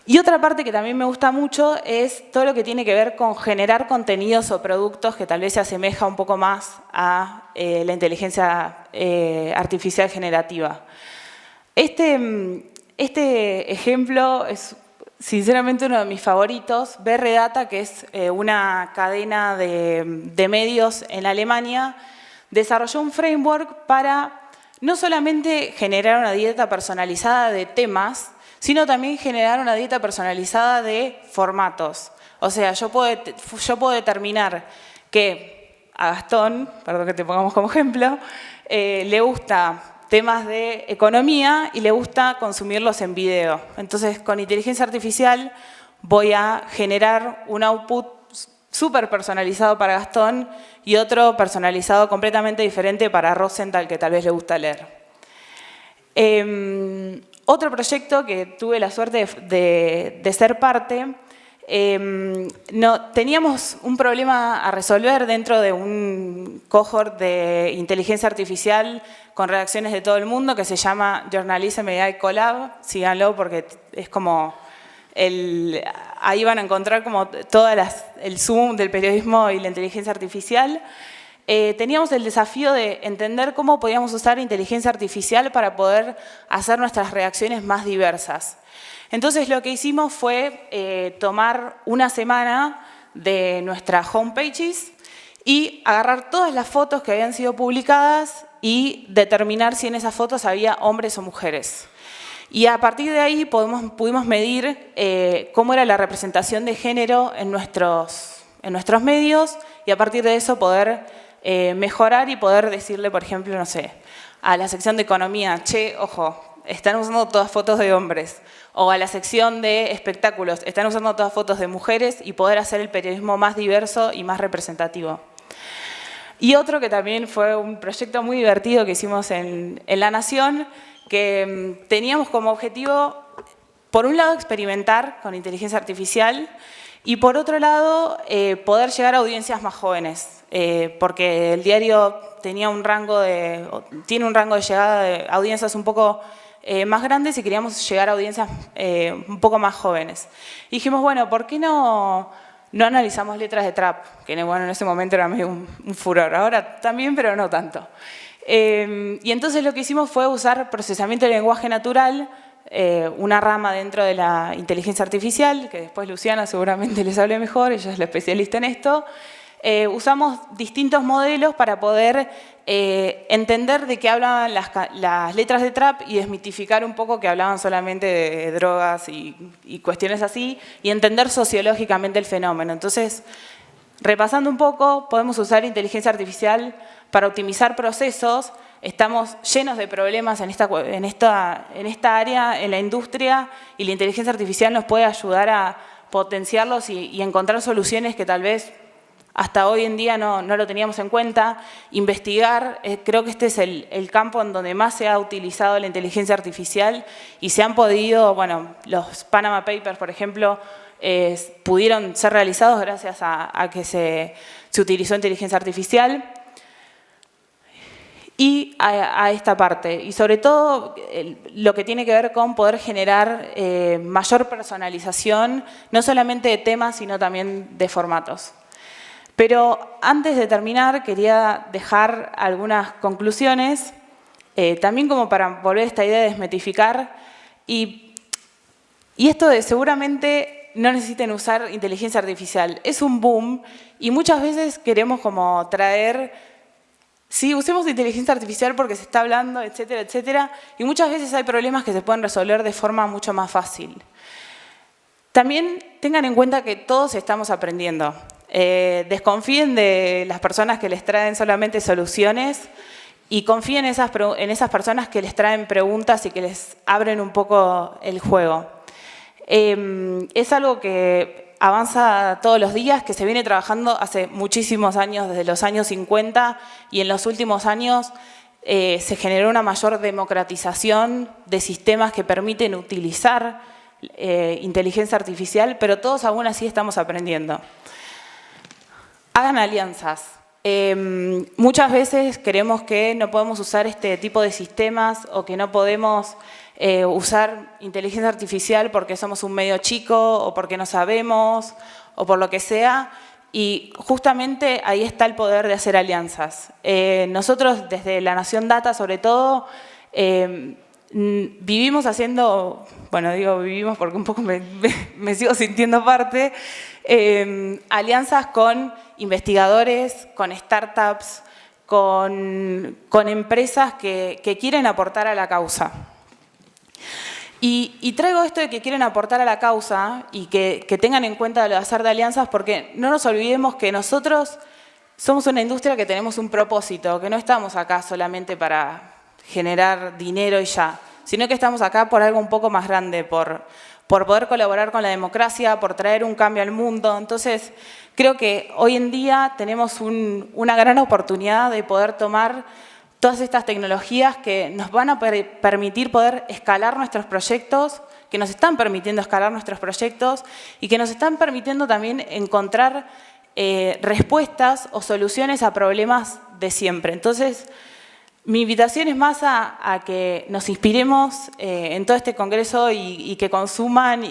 Y otra parte que también me gusta mucho es todo lo que tiene que ver con generar contenidos o productos que tal vez se asemeja un poco más a la inteligencia artificial generativa. Este ejemplo es sinceramente uno de mis favoritos. BR Data, que es una cadena de medios en Alemania, desarrolló un framework para no solamente generar una dieta personalizada de temas, sino también generar una dieta personalizada de formatos. O sea, yo puedo determinar que a Gastón, perdón que te pongamos como ejemplo, le gusta temas de economía y le gusta consumirlos en video. Entonces, con inteligencia artificial voy a generar un output súper personalizado para Gastón y otro personalizado completamente diferente para Rosenthal, que tal vez le gusta leer. Otro proyecto que tuve la suerte de ser parte, teníamos un problema a resolver dentro de un cohort de inteligencia artificial con redacciones de todo el mundo que se llama Journalism AI Collab. Síganlo porque es como ahí van a encontrar como el zoom del periodismo y la inteligencia artificial. Teníamos el desafío de entender cómo podíamos usar inteligencia artificial para poder hacer nuestras reacciones más diversas. Entonces lo que hicimos fue tomar una semana de nuestras homepages y agarrar todas las fotos que habían sido publicadas y determinar si en esas fotos había hombres o mujeres. Y a partir de ahí pudimos medir cómo era la representación de género en nuestros medios y a partir de eso poder mejorar y poder decirle, por ejemplo, no sé, a la sección de economía, che, ojo, están usando todas fotos de hombres. O a la sección de espectáculos, están usando todas fotos de mujeres y poder hacer el periodismo más diverso y más representativo. Y otro que también fue un proyecto muy divertido que hicimos en La Nación, que teníamos como objetivo, por un lado, experimentar con inteligencia artificial y por otro lado, poder llegar a audiencias más jóvenes, porque el diario tiene un rango de llegada de audiencias un poco más grandes y queríamos llegar a audiencias un poco más jóvenes. Y dijimos, bueno, ¿por qué no analizamos letras de trap? Que bueno, en ese momento era medio un furor, ahora también, pero no tanto. Y entonces lo que hicimos fue usar procesamiento de lenguaje natural, una rama dentro de la inteligencia artificial, que después Luciana seguramente les hable mejor, ella es la especialista en esto. Usamos distintos modelos para poder entender de qué hablaban las letras de trap y desmitificar un poco que hablaban solamente de drogas y cuestiones así, y entender sociológicamente el fenómeno. Entonces, repasando un poco, podemos usar inteligencia artificial para optimizar procesos. Estamos llenos de problemas en esta área, en la industria, y la inteligencia artificial nos puede ayudar a potenciarlos y encontrar soluciones que tal vez hasta hoy en día no lo teníamos en cuenta. Investigar, creo que este es el campo en donde más se ha utilizado la inteligencia artificial y se han podido, bueno, los Panama Papers, por ejemplo, pudieron ser realizados gracias a que se utilizó inteligencia artificial. Y a esta parte, y sobre todo lo que tiene que ver con poder generar mayor personalización, no solamente de temas, sino también de formatos. Pero antes de terminar, quería dejar algunas conclusiones, también como para volver a esta idea de desmitificar, y esto de seguramente no necesiten usar inteligencia artificial. Es un boom, y muchas veces queremos como traer... Sí, usemos inteligencia artificial porque se está hablando, etcétera, etcétera, y muchas veces hay problemas que se pueden resolver de forma mucho más fácil. También tengan en cuenta que todos estamos aprendiendo. Desconfíen de las personas que les traen solamente soluciones y confíen en esas personas que les traen preguntas y que les abren un poco el juego. Es algo que avanza todos los días, que se viene trabajando hace muchísimos años, desde los años 50, y en los últimos años se generó una mayor democratización de sistemas que permiten utilizar inteligencia artificial, pero todos aún así estamos aprendiendo. Hagan alianzas. Muchas veces creemos que no podemos usar este tipo de sistemas o que no podemos usar inteligencia artificial porque somos un medio chico o porque no sabemos o por lo que sea. Y justamente ahí está el poder de hacer alianzas. Nosotros desde La Nación Data, sobre todo, vivimos haciendo, bueno, digo vivimos porque un poco me sigo sintiendo parte, alianzas con investigadores, con startups, con empresas que quieren aportar a la causa. Y traigo esto de que quieren aportar a la causa y que tengan en cuenta lo de hacer de alianzas porque no nos olvidemos que nosotros somos una industria que tenemos un propósito, que no estamos acá solamente para generar dinero y ya, sino que estamos acá por algo un poco más grande, por poder colaborar con la democracia, por traer un cambio al mundo. Entonces, creo que hoy en día tenemos una gran oportunidad de poder tomar todas estas tecnologías que nos van a permitir poder escalar nuestros proyectos, que nos están permitiendo escalar nuestros proyectos y que nos están permitiendo también encontrar respuestas o soluciones a problemas de siempre. Entonces, mi invitación es más a que nos inspiremos en todo este congreso y que consuman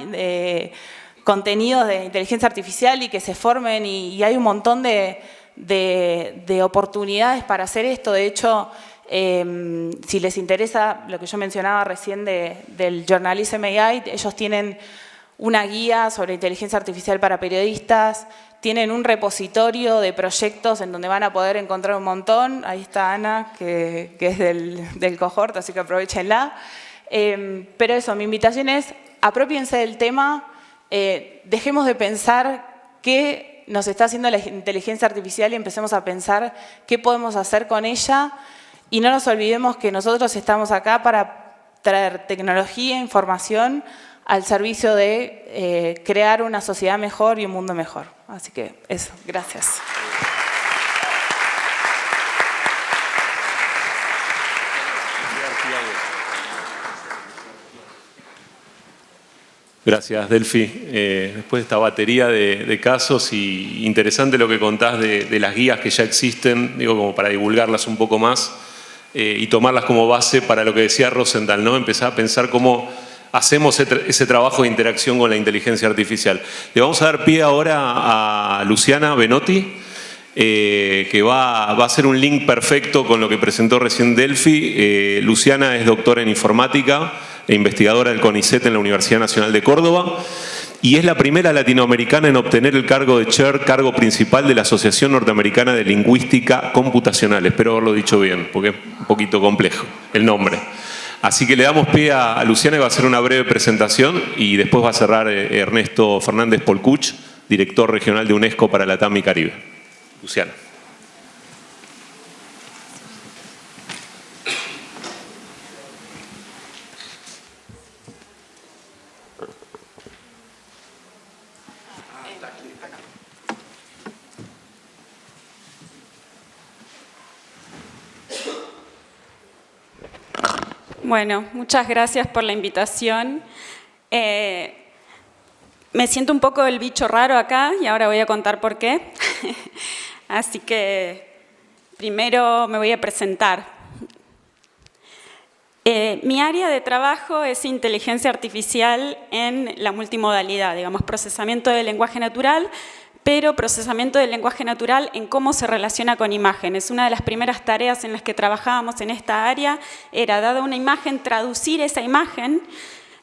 contenidos de inteligencia artificial y que se formen y hay un montón de oportunidades para hacer esto. De hecho, si les interesa lo que yo mencionaba recién del Journalism AI, ellos tienen una guía sobre inteligencia artificial para periodistas, tienen un repositorio de proyectos en donde van a poder encontrar un montón. Ahí está Ana, que es del cohort, así que aprovechenla. Pero eso, mi invitación es, apropiense del tema, dejemos de pensar qué nos está haciendo la inteligencia artificial y empecemos a pensar qué podemos hacer con ella y no nos olvidemos que nosotros estamos acá para traer tecnología e información al servicio de crear una sociedad mejor y un mundo mejor. Así que eso, gracias. Gracias, Delphi. Después de esta batería de casos y interesante lo que contás de las guías que ya existen, digo, como para divulgarlas un poco más y tomarlas como base para lo que decía Rosenthal, ¿no? Empezar a pensar cómo hacemos ese trabajo de interacción con la inteligencia artificial. Le vamos a dar pie ahora a Luciana Benotti, que va a hacer un link perfecto con lo que presentó recién Delphi. Luciana es doctora en informática e investigadora del CONICET en la Universidad Nacional de Córdoba y es la primera latinoamericana en obtener el cargo de chair, cargo principal de la Asociación Norteamericana de Lingüística Computacional. Espero haberlo dicho bien, porque es un poquito complejo el nombre. Así que le damos pie a Luciana, que va a hacer una breve presentación y después va a cerrar Ernesto Fernández Polcuch, director regional de UNESCO para Latam y Caribe. Luciana. Bueno, muchas gracias por la invitación. Me siento un poco el bicho raro acá y ahora voy a contar por qué. Así que primero me voy a presentar. Mi área de trabajo es inteligencia artificial en la multimodalidad, digamos, procesamiento del lenguaje natural, pero procesamiento del lenguaje natural en cómo se relaciona con imágenes. Una de las primeras tareas en las que trabajábamos en esta área era, dada una imagen, traducir esa imagen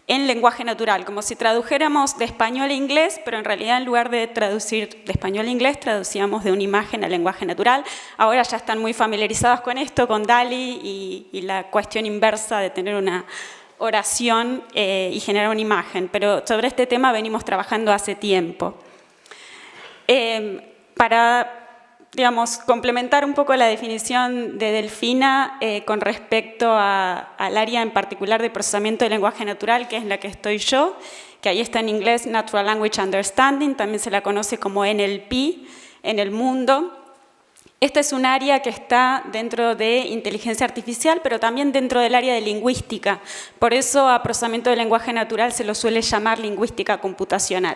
en lenguaje natural, como si tradujéramos de español a inglés, pero en realidad en lugar de traducir de español a inglés, traducíamos de una imagen al lenguaje natural. Ahora ya están muy familiarizados con esto, con DALL-E y la cuestión inversa de tener una oración y generar una imagen, pero sobre este tema venimos trabajando hace tiempo. Para, digamos, complementar un poco la definición de Delfina con respecto al área en particular de procesamiento de lenguaje natural, que es la que estoy yo, que ahí está en inglés Natural Language Understanding, también se la conoce como NLP en el mundo. Esta es un área que está dentro de inteligencia artificial, pero también dentro del área de lingüística. Por eso a procesamiento de lenguaje natural se lo suele llamar lingüística computacional.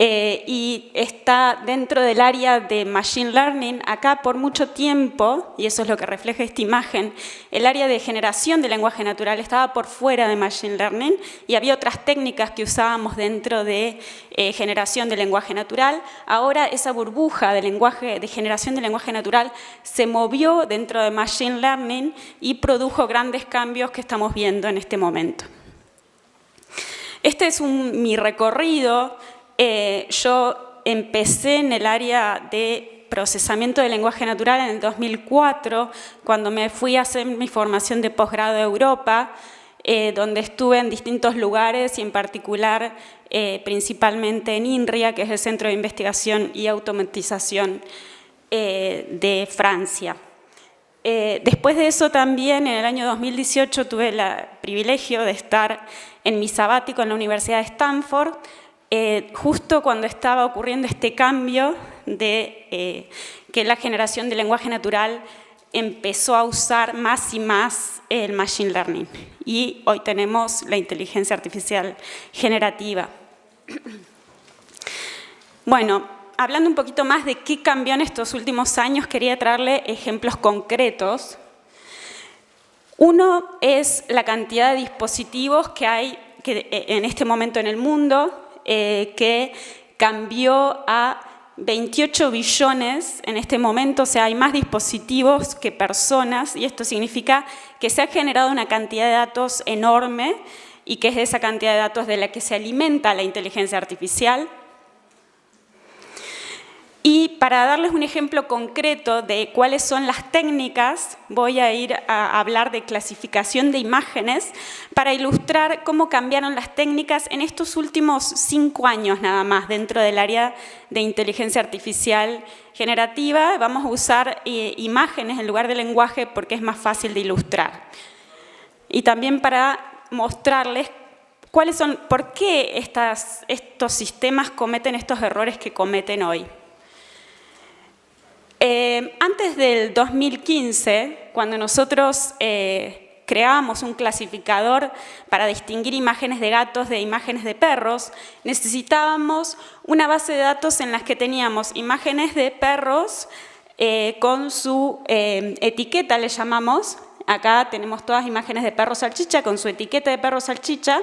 y está dentro del área de Machine Learning. Acá por mucho tiempo, y eso es lo que refleja esta imagen, el área de generación de lenguaje natural estaba por fuera de Machine Learning y había otras técnicas que usábamos dentro de generación de lenguaje natural. Ahora esa burbuja de generación de lenguaje natural se movió dentro de Machine Learning y produjo grandes cambios que estamos viendo en este momento. Este es mi recorrido. Yo empecé en el área de procesamiento de lenguaje natural en el 2004, cuando me fui a hacer mi formación de posgrado a Europa, donde estuve en distintos lugares y en particular principalmente en INRIA, que es el Centro de Investigación y Automatización de Francia. Después de eso también, en el año 2018, tuve el privilegio de estar en mi sabático en la Universidad de Stanford, justo cuando estaba ocurriendo este cambio de que la generación de lenguaje natural empezó a usar más y más el Machine Learning. Y hoy tenemos la inteligencia artificial generativa. Bueno, hablando un poquito más de qué cambió en estos últimos años, quería traerle ejemplos concretos. Uno es la cantidad de dispositivos que hay en este momento en el mundo, que cambió a 28 billones en este momento, o sea, hay más dispositivos que personas, y esto significa que se ha generado una cantidad de datos enorme y que es de esa cantidad de datos de la que se alimenta la inteligencia artificial. Y para darles un ejemplo concreto de cuáles son las técnicas, voy a ir a hablar de clasificación de imágenes para ilustrar cómo cambiaron las técnicas en estos últimos 5 años nada más dentro del área de inteligencia artificial generativa. Vamos a usar imágenes en lugar de lenguaje porque es más fácil de ilustrar. Y también para mostrarles cuáles son, por qué estos sistemas cometen estos errores que cometen hoy. Antes del 2015, cuando nosotros creábamos un clasificador para distinguir imágenes de gatos de imágenes de perros, necesitábamos una base de datos en las que teníamos imágenes de perros con su etiqueta, le llamamos. Acá tenemos todas imágenes de perro salchicha con su etiqueta de perro salchicha,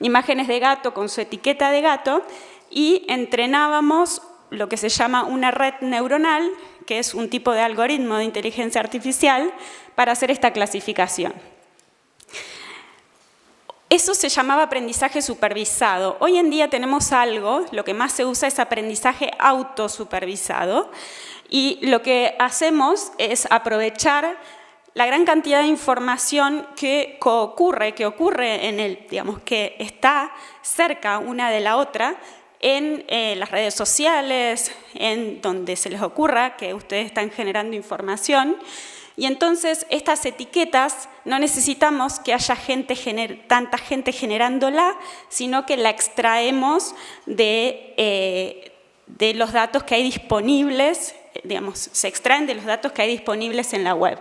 imágenes de gato con su etiqueta de gato, y entrenábamos lo que se llama una red neuronal, que es un tipo de algoritmo de inteligencia artificial, para hacer esta clasificación. Eso se llamaba aprendizaje supervisado. Hoy en día tenemos algo, lo que más se usa es aprendizaje autosupervisado, y lo que hacemos es aprovechar la gran cantidad de información que ocurre en el, digamos, que está cerca una de la otra, en las redes sociales, en donde se les ocurra que ustedes están generando información. Y entonces estas etiquetas no necesitamos que haya tanta gente generándola, sino que la extraemos de los datos que hay disponibles, digamos, se extraen de los datos que hay disponibles en la web.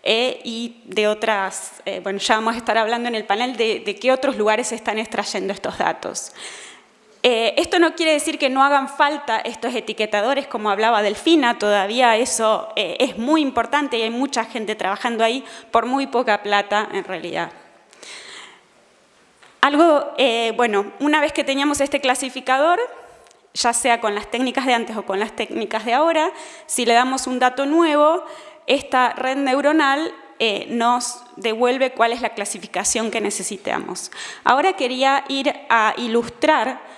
Y de otras, bueno, ya vamos a estar hablando en el panel de qué otros lugares se están extrayendo estos datos. Esto no quiere decir que no hagan falta estos etiquetadores, como hablaba Delfina, todavía eso es muy importante y hay mucha gente trabajando ahí por muy poca plata en realidad. Bueno, una vez que teníamos este clasificador, ya sea con las técnicas de antes o con las técnicas de ahora, si le damos un dato nuevo, esta red neuronal nos devuelve cuál es la clasificación que necesitamos. Ahora quería ir a ilustrar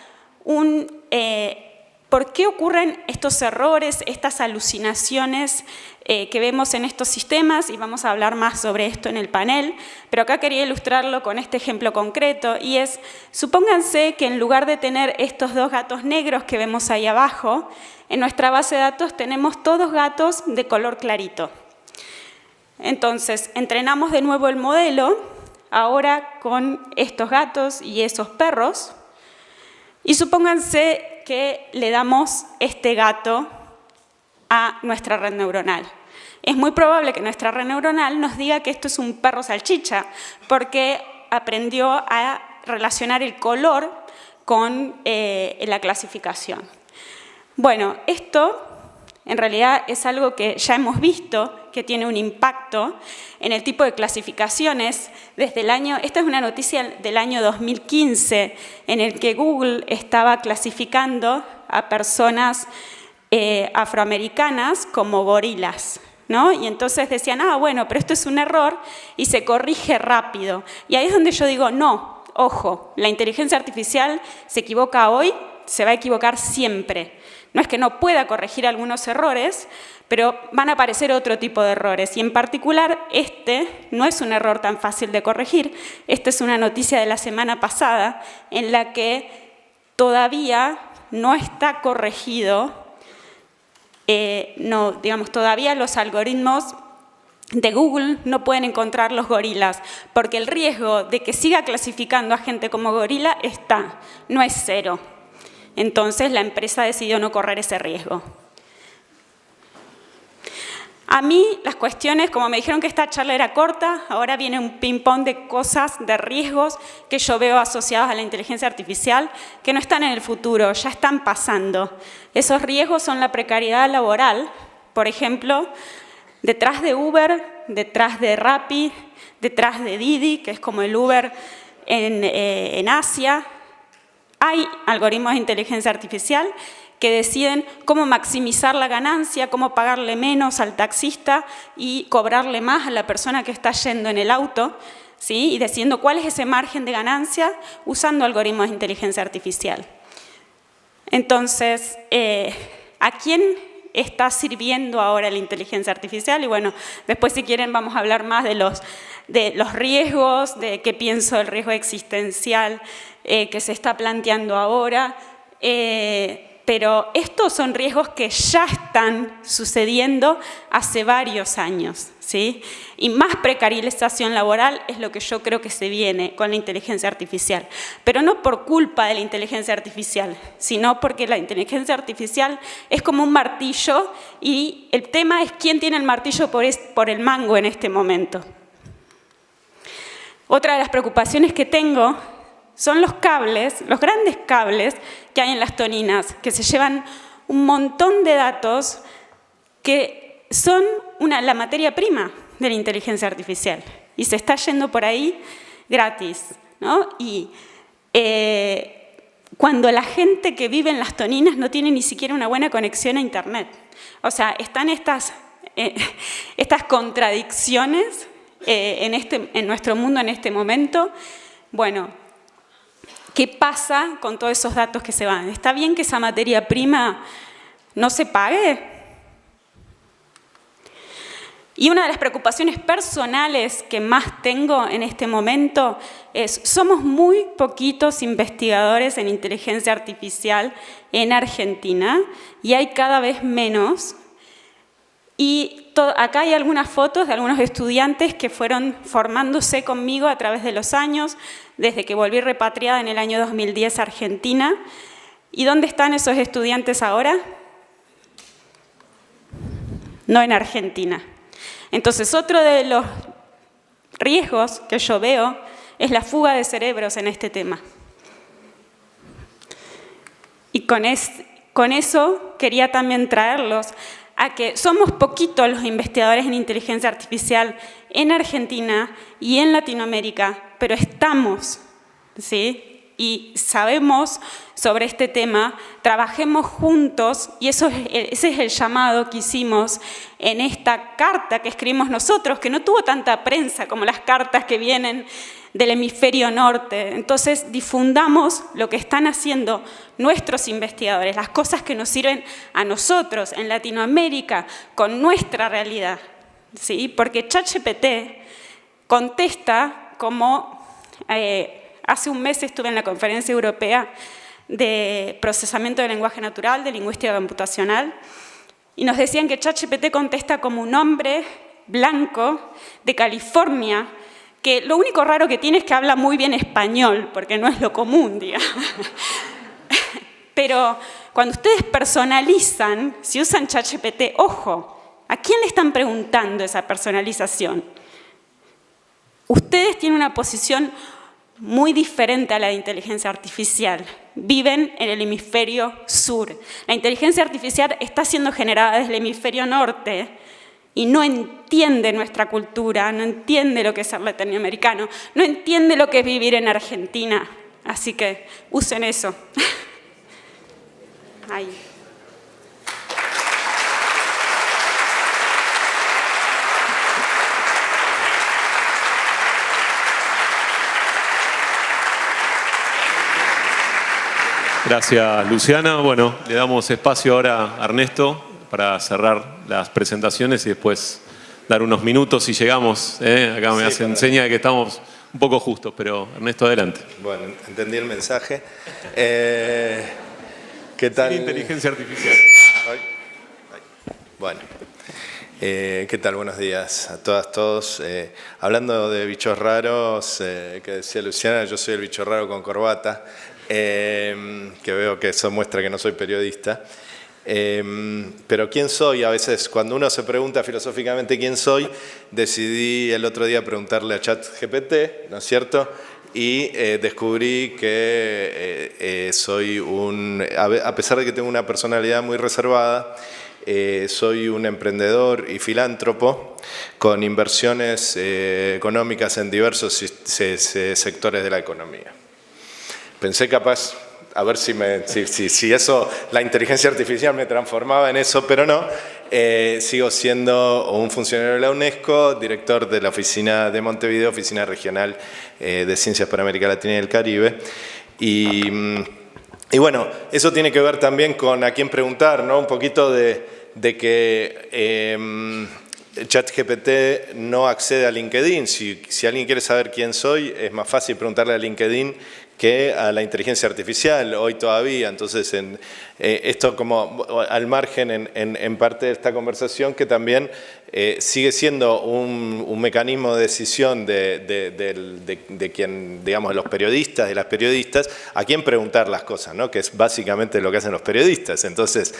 por qué ocurren estos errores, estas alucinaciones que vemos en estos sistemas, y vamos a hablar más sobre esto en el panel, pero acá quería ilustrarlo con este ejemplo concreto, y es, supónganse que en lugar de tener estos 2 gatos negros que vemos ahí abajo, en nuestra base de datos tenemos todos gatos de color clarito. Entonces, entrenamos de nuevo el modelo, ahora con estos gatos y esos perros, y supónganse que le damos este gato a nuestra red neuronal. Es muy probable que nuestra red neuronal nos diga que esto es un perro salchicha, porque aprendió a relacionar el color con la clasificación. Bueno, esto en realidad es algo que ya hemos visto que tiene un impacto en el tipo de clasificaciones desde el año, esta es una noticia del año 2015 en el que Google estaba clasificando a personas afroamericanas como gorilas, ¿no? Y entonces decían, bueno, pero esto es un error y se corrige rápido. Y ahí es donde yo digo, no, ojo, la inteligencia artificial se equivoca hoy, se va a equivocar siempre. No es que no pueda corregir algunos errores, pero van a aparecer otro tipo de errores. Y en particular, este no es un error tan fácil de corregir. Esta es una noticia de la semana pasada en la que todavía no está corregido, todavía los algoritmos de Google no pueden encontrar los gorilas, porque el riesgo de que siga clasificando a gente como gorila no es cero. Entonces la empresa decidió no correr ese riesgo. A mí las cuestiones, como me dijeron que esta charla era corta, ahora viene un ping-pong de cosas, de riesgos que yo veo asociados a la inteligencia artificial que no están en el futuro, ya están pasando. Esos riesgos son la precariedad laboral, por ejemplo, detrás de Uber, detrás de Rappi, detrás de Didi, que es como el Uber en Asia. Hay algoritmos de inteligencia artificial que deciden cómo maximizar la ganancia, cómo pagarle menos al taxista y cobrarle más a la persona que está yendo en el auto, ¿sí? Y decidiendo cuál es ese margen de ganancia usando algoritmos de inteligencia artificial. Entonces, ¿a quién está sirviendo ahora la inteligencia artificial? Y bueno, después si quieren vamos a hablar más de los riesgos, de qué pienso del riesgo existencial que se está planteando ahora, pero estos son riesgos que ya están sucediendo hace varios años, ¿sí? Y más precarización laboral es lo que yo creo que se viene con la inteligencia artificial, pero no por culpa de la inteligencia artificial, sino porque la inteligencia artificial es como un martillo y el tema es quién tiene el martillo por el mango en este momento. Otra de las preocupaciones que tengo son los cables, los grandes cables que hay en las toninas, que se llevan un montón de datos que son la materia prima de la inteligencia artificial y se está yendo por ahí gratis, ¿no? Y cuando la gente que vive en las toninas no tiene ni siquiera una buena conexión a Internet. O sea, están estas contradicciones en nuestro mundo en este momento. Bueno, ¿qué pasa con todos esos datos que se van? ¿Está bien que esa materia prima no se pague? Y una de las preocupaciones personales que más tengo en este momento es, somos muy poquitos investigadores en inteligencia artificial en Argentina y hay cada vez menos. Y acá hay algunas fotos de algunos estudiantes que fueron formándose conmigo a través de los años, desde que volví repatriada en el año 2010 a Argentina. ¿Y dónde están esos estudiantes ahora? No en Argentina. Entonces, otro de los riesgos que yo veo es la fuga de cerebros en este tema. Y con eso quería también traerlos a que somos poquitos los investigadores en inteligencia artificial en Argentina y en Latinoamérica, pero estamos, ¿sí? Y sabemos sobre este tema, trabajemos juntos, y ese es el llamado que hicimos en esta carta que escribimos nosotros, que no tuvo tanta prensa como las cartas que vienen del hemisferio norte. Entonces, difundamos lo que están haciendo nuestros investigadores, las cosas que nos sirven a nosotros en Latinoamérica con nuestra realidad, ¿sí? Porque ChatGPT contesta como... hace un mes estuve en la Conferencia Europea de Procesamiento del Lenguaje Natural, de Lingüística Computacional, y nos decían que ChatGPT contesta como un hombre blanco de California, que lo único raro que tiene es que habla muy bien español, porque no es lo común, digamos. Pero cuando ustedes personalizan, si usan ChatGPT, ojo, ¿a quién le están preguntando esa personalización? Ustedes tienen una posición muy diferente a la de inteligencia artificial. viven en el hemisferio sur. La inteligencia artificial está siendo generada desde el hemisferio norte y no entiende nuestra cultura, no entiende lo que es ser latinoamericano, no entiende lo que es vivir en Argentina. Así que usen eso. Ahí. Gracias, Luciana. Bueno, le damos espacio ahora a Ernesto para cerrar las presentaciones y después dar unos minutos si llegamos. Acá me hacen seña de que estamos un poco justos, pero Ernesto, adelante. Bueno, entendí el mensaje. ¿Qué tal? Sin inteligencia artificial. Bueno, ¿qué tal? Buenos días a todas, todos. Hablando de bichos raros, que decía Luciana, yo soy el bicho raro con corbata, que veo que eso muestra que no soy periodista. Pero ¿quién soy? A veces cuando uno se pregunta filosóficamente quién soy, decidí el otro día preguntarle a ChatGPT, ¿no es cierto? Y descubrí que soy a pesar de que tengo una personalidad muy reservada, soy un emprendedor y filántropo con inversiones económicas en diversos sectores de la economía. Pensé capaz, a ver si eso, la inteligencia artificial me transformaba en eso, pero no. Sigo siendo un funcionario de la UNESCO, director de la oficina de Montevideo, oficina regional de Ciencias para América Latina y el Caribe. Y bueno, eso tiene que ver también con a quién preguntar, ¿no? Un poquito de que ChatGPT no accede a LinkedIn. Si alguien quiere saber quién soy, es más fácil preguntarle a LinkedIn que a la inteligencia artificial, hoy todavía. Entonces, esto como al margen en parte de esta conversación, que también sigue siendo un mecanismo de decisión de quien, digamos, de los periodistas, de las periodistas, a quién preguntar las cosas, ¿no? Que es básicamente lo que hacen los periodistas. Entonces,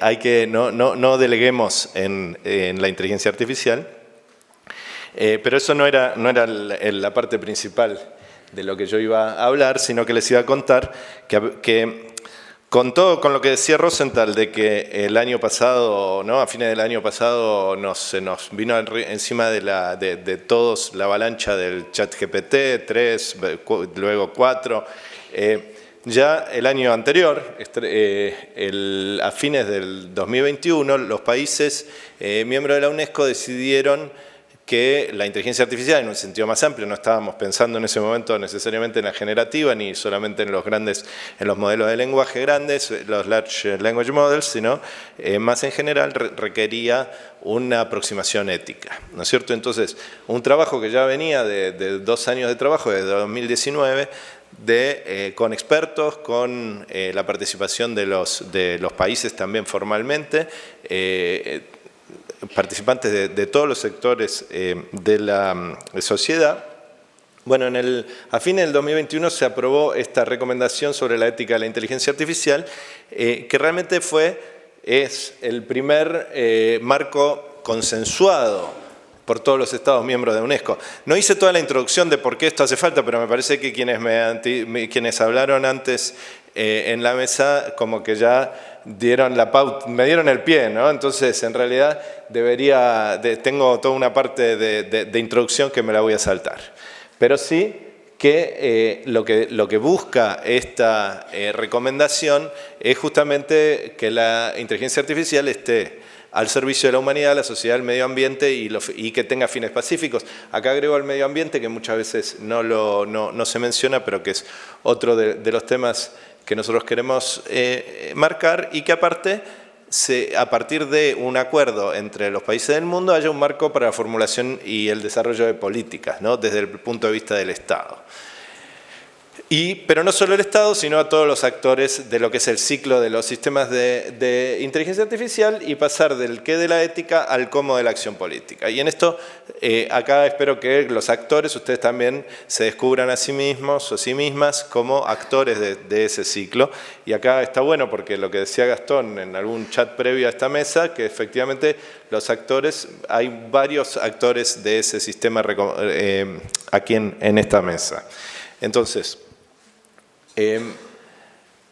hay que no deleguemos en la inteligencia artificial, pero eso no era la parte principal de lo que yo iba a hablar, sino que les iba a contar que con lo que decía Rosenthal, de que el año pasado, ¿no? A fines del año pasado se nos vino encima de todos la avalancha del ChatGPT 3, luego 4. Ya el año anterior, a fines del 2021, los países miembros de la UNESCO decidieron que la inteligencia artificial, en un sentido más amplio, no estábamos pensando en ese momento necesariamente en la generativa, ni solamente en los modelos de lenguaje grandes, los Large Language Models, sino más en general requería una aproximación ética, ¿no es cierto? Entonces, un trabajo que ya venía de 2 años de trabajo, desde 2019, con expertos, con la participación de los países también formalmente, participantes de todos los sectores de la sociedad. Bueno, a fines del 2021 se aprobó esta recomendación sobre la ética de la inteligencia artificial, que realmente es el primer marco consensuado por todos los Estados miembros de UNESCO. No hice toda la introducción de por qué esto hace falta, pero me parece que quienes hablaron antes en la mesa como que ya dieron la pauta, me dieron el pie, ¿no? Entonces, en realidad, tengo toda una parte de introducción que me la voy a saltar. Pero sí que lo que busca esta recomendación es justamente que la inteligencia artificial esté al servicio de la humanidad, la sociedad, el medio ambiente y que tenga fines pacíficos. Acá agrego el medio ambiente, que muchas veces no se menciona, pero que es otro de los temas que nosotros queremos marcar, y que aparte, a partir de un acuerdo entre los países del mundo, haya un marco para la formulación y el desarrollo de políticas, ¿no? Desde el punto de vista del Estado. Pero no solo el Estado, sino a todos los actores de lo que es el ciclo de los sistemas de inteligencia artificial, y pasar del qué de la ética al cómo de la acción política. Y en esto, acá espero que los actores, ustedes también se descubran a sí mismos o sí mismas como actores de ese ciclo. Y acá está bueno porque lo que decía Gastón en algún chat previo a esta mesa, que efectivamente los actores, hay varios actores de ese sistema aquí en esta mesa. Entonces,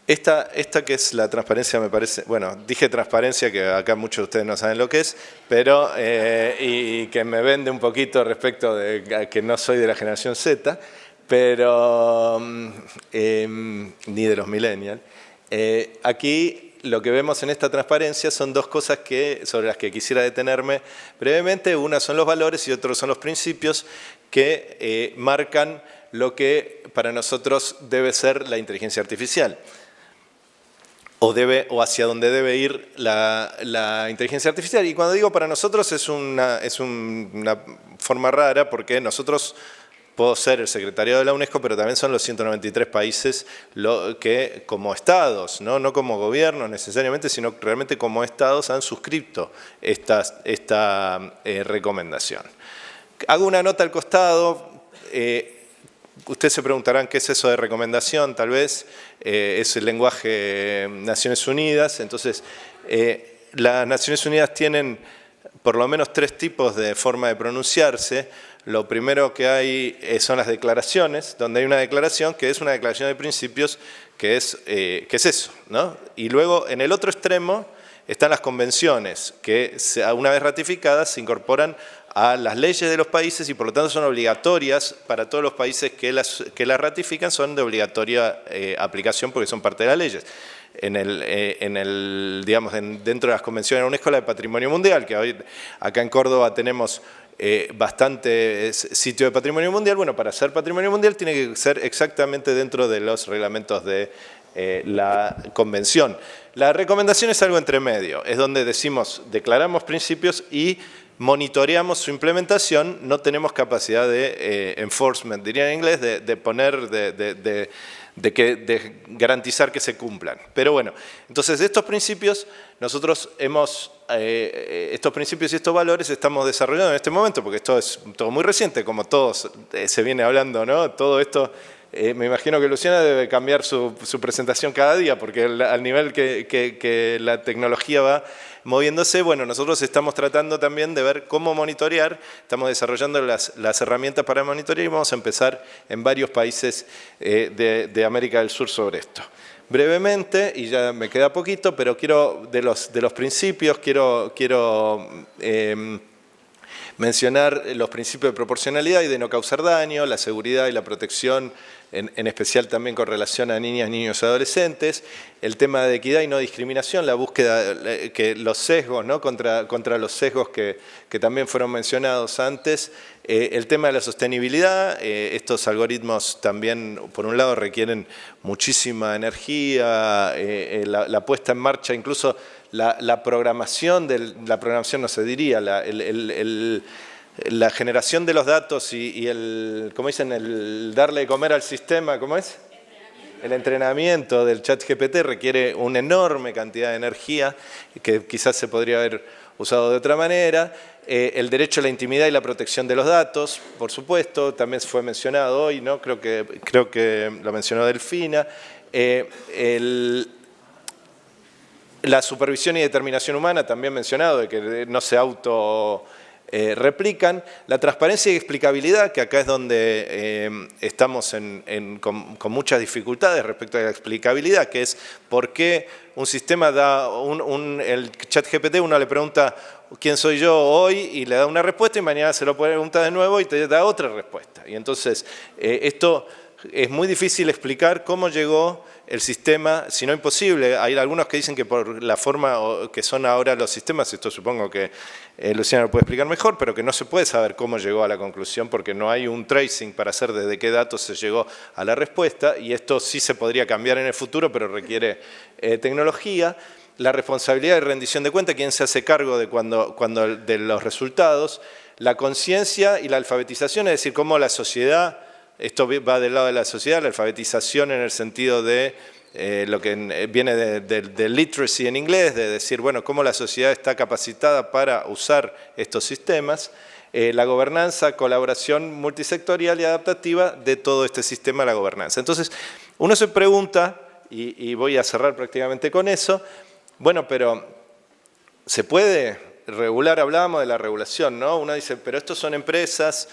Esta que es la transparencia, me parece, bueno, dije transparencia, que acá muchos de ustedes no saben lo que es, pero, y que me vende un poquito respecto de que no soy de la generación Z, pero, ni de los millennials. Aquí lo que vemos en esta transparencia son dos cosas sobre las que quisiera detenerme brevemente. Una son los valores y otros son los principios que marcan lo que para nosotros debe ser la inteligencia artificial. O hacia dónde debe ir la inteligencia artificial. Y cuando digo para nosotros es una forma rara, porque nosotros, puedo ser el secretario de la UNESCO, pero también son los 193 países que como estados, no como gobiernos necesariamente, sino realmente como estados han suscrito esta recomendación. Hago una nota al costado. Ustedes se preguntarán qué es eso de recomendación, tal vez. Es el lenguaje Naciones Unidas. Entonces, las Naciones Unidas tienen por lo menos 3 tipos de forma de pronunciarse. Lo primero que hay son las declaraciones, donde hay una declaración que es una declaración de principios, que es eso, ¿no? Y luego, en el otro extremo, están las convenciones, que una vez ratificadas se incorporan a las leyes de los países y por lo tanto son obligatorias para todos los países que las ratifican, son de obligatoria aplicación porque son parte de las leyes. Digamos, dentro de las convenciones de la UNESCO, la de Patrimonio Mundial, que hoy acá en Córdoba tenemos bastante sitio de Patrimonio Mundial. Bueno, para ser Patrimonio Mundial tiene que ser exactamente dentro de los reglamentos de la convención. La recomendación es algo entre medio, es donde declaramos principios y monitoreamos su implementación. No tenemos capacidad de enforcement, diría en inglés, de garantizar que se cumplan. Pero bueno, entonces estos principios, nosotros estos principios y estos valores estamos desarrollando en este momento, porque esto es todo muy reciente, como todos se viene hablando, ¿no? Todo esto, me imagino que Luciana debe cambiar su presentación cada día, porque al nivel que la tecnología va moviéndose, bueno, nosotros estamos tratando también de ver cómo monitorear, estamos desarrollando las herramientas para monitorear y vamos a empezar en varios países de América del Sur sobre esto. Brevemente, y ya me queda poquito, pero de los principios, quiero mencionar los principios de proporcionalidad y de no causar daño, la seguridad y la protección, en especial también con relación a niñas, niños y adolescentes, el tema de equidad y no discriminación, la búsqueda, los sesgos, ¿no? contra los sesgos que también fueron mencionados antes, el tema de la sostenibilidad. Estos algoritmos también, por un lado, requieren muchísima energía, la puesta en marcha, incluso la programación, no se diría, la generación de los datos y ¿cómo dicen? El darle de comer al sistema, ¿cómo es? El entrenamiento del ChatGPT requiere una enorme cantidad de energía que quizás se podría haber usado de otra manera. El derecho a la intimidad y la protección de los datos, por supuesto, también fue mencionado hoy, ¿no? Creo que lo mencionó Delfina. La supervisión y determinación humana, también mencionado, de que no se replican. La transparencia y explicabilidad, que acá es donde estamos con muchas dificultades respecto a la explicabilidad, que es por qué un sistema el ChatGPT, uno le pregunta quién soy yo hoy y le da una respuesta y mañana se lo pregunta de nuevo y te da otra respuesta. Y entonces esto es muy difícil explicar cómo llegó el sistema, si no imposible. Hay algunos que dicen que por la forma que son ahora los sistemas, esto supongo que Luciana lo puede explicar mejor, pero que no se puede saber cómo llegó a la conclusión porque no hay un tracing para hacer desde qué datos se llegó a la respuesta, y esto sí se podría cambiar en el futuro, pero requiere tecnología. La responsabilidad y rendición de cuenta, quién se hace cargo de los resultados, la conciencia y la alfabetización, es decir, cómo la sociedad. Esto va del lado de la sociedad, la alfabetización en el sentido de lo que viene de literacy en inglés, de decir, bueno, cómo la sociedad está capacitada para usar estos sistemas, la gobernanza, colaboración multisectorial y adaptativa de todo este sistema de la gobernanza. Entonces, uno se pregunta, y voy a cerrar prácticamente con eso, bueno, pero ¿se puede regular? Hablábamos de la regulación, ¿no? Uno dice, pero estos son empresas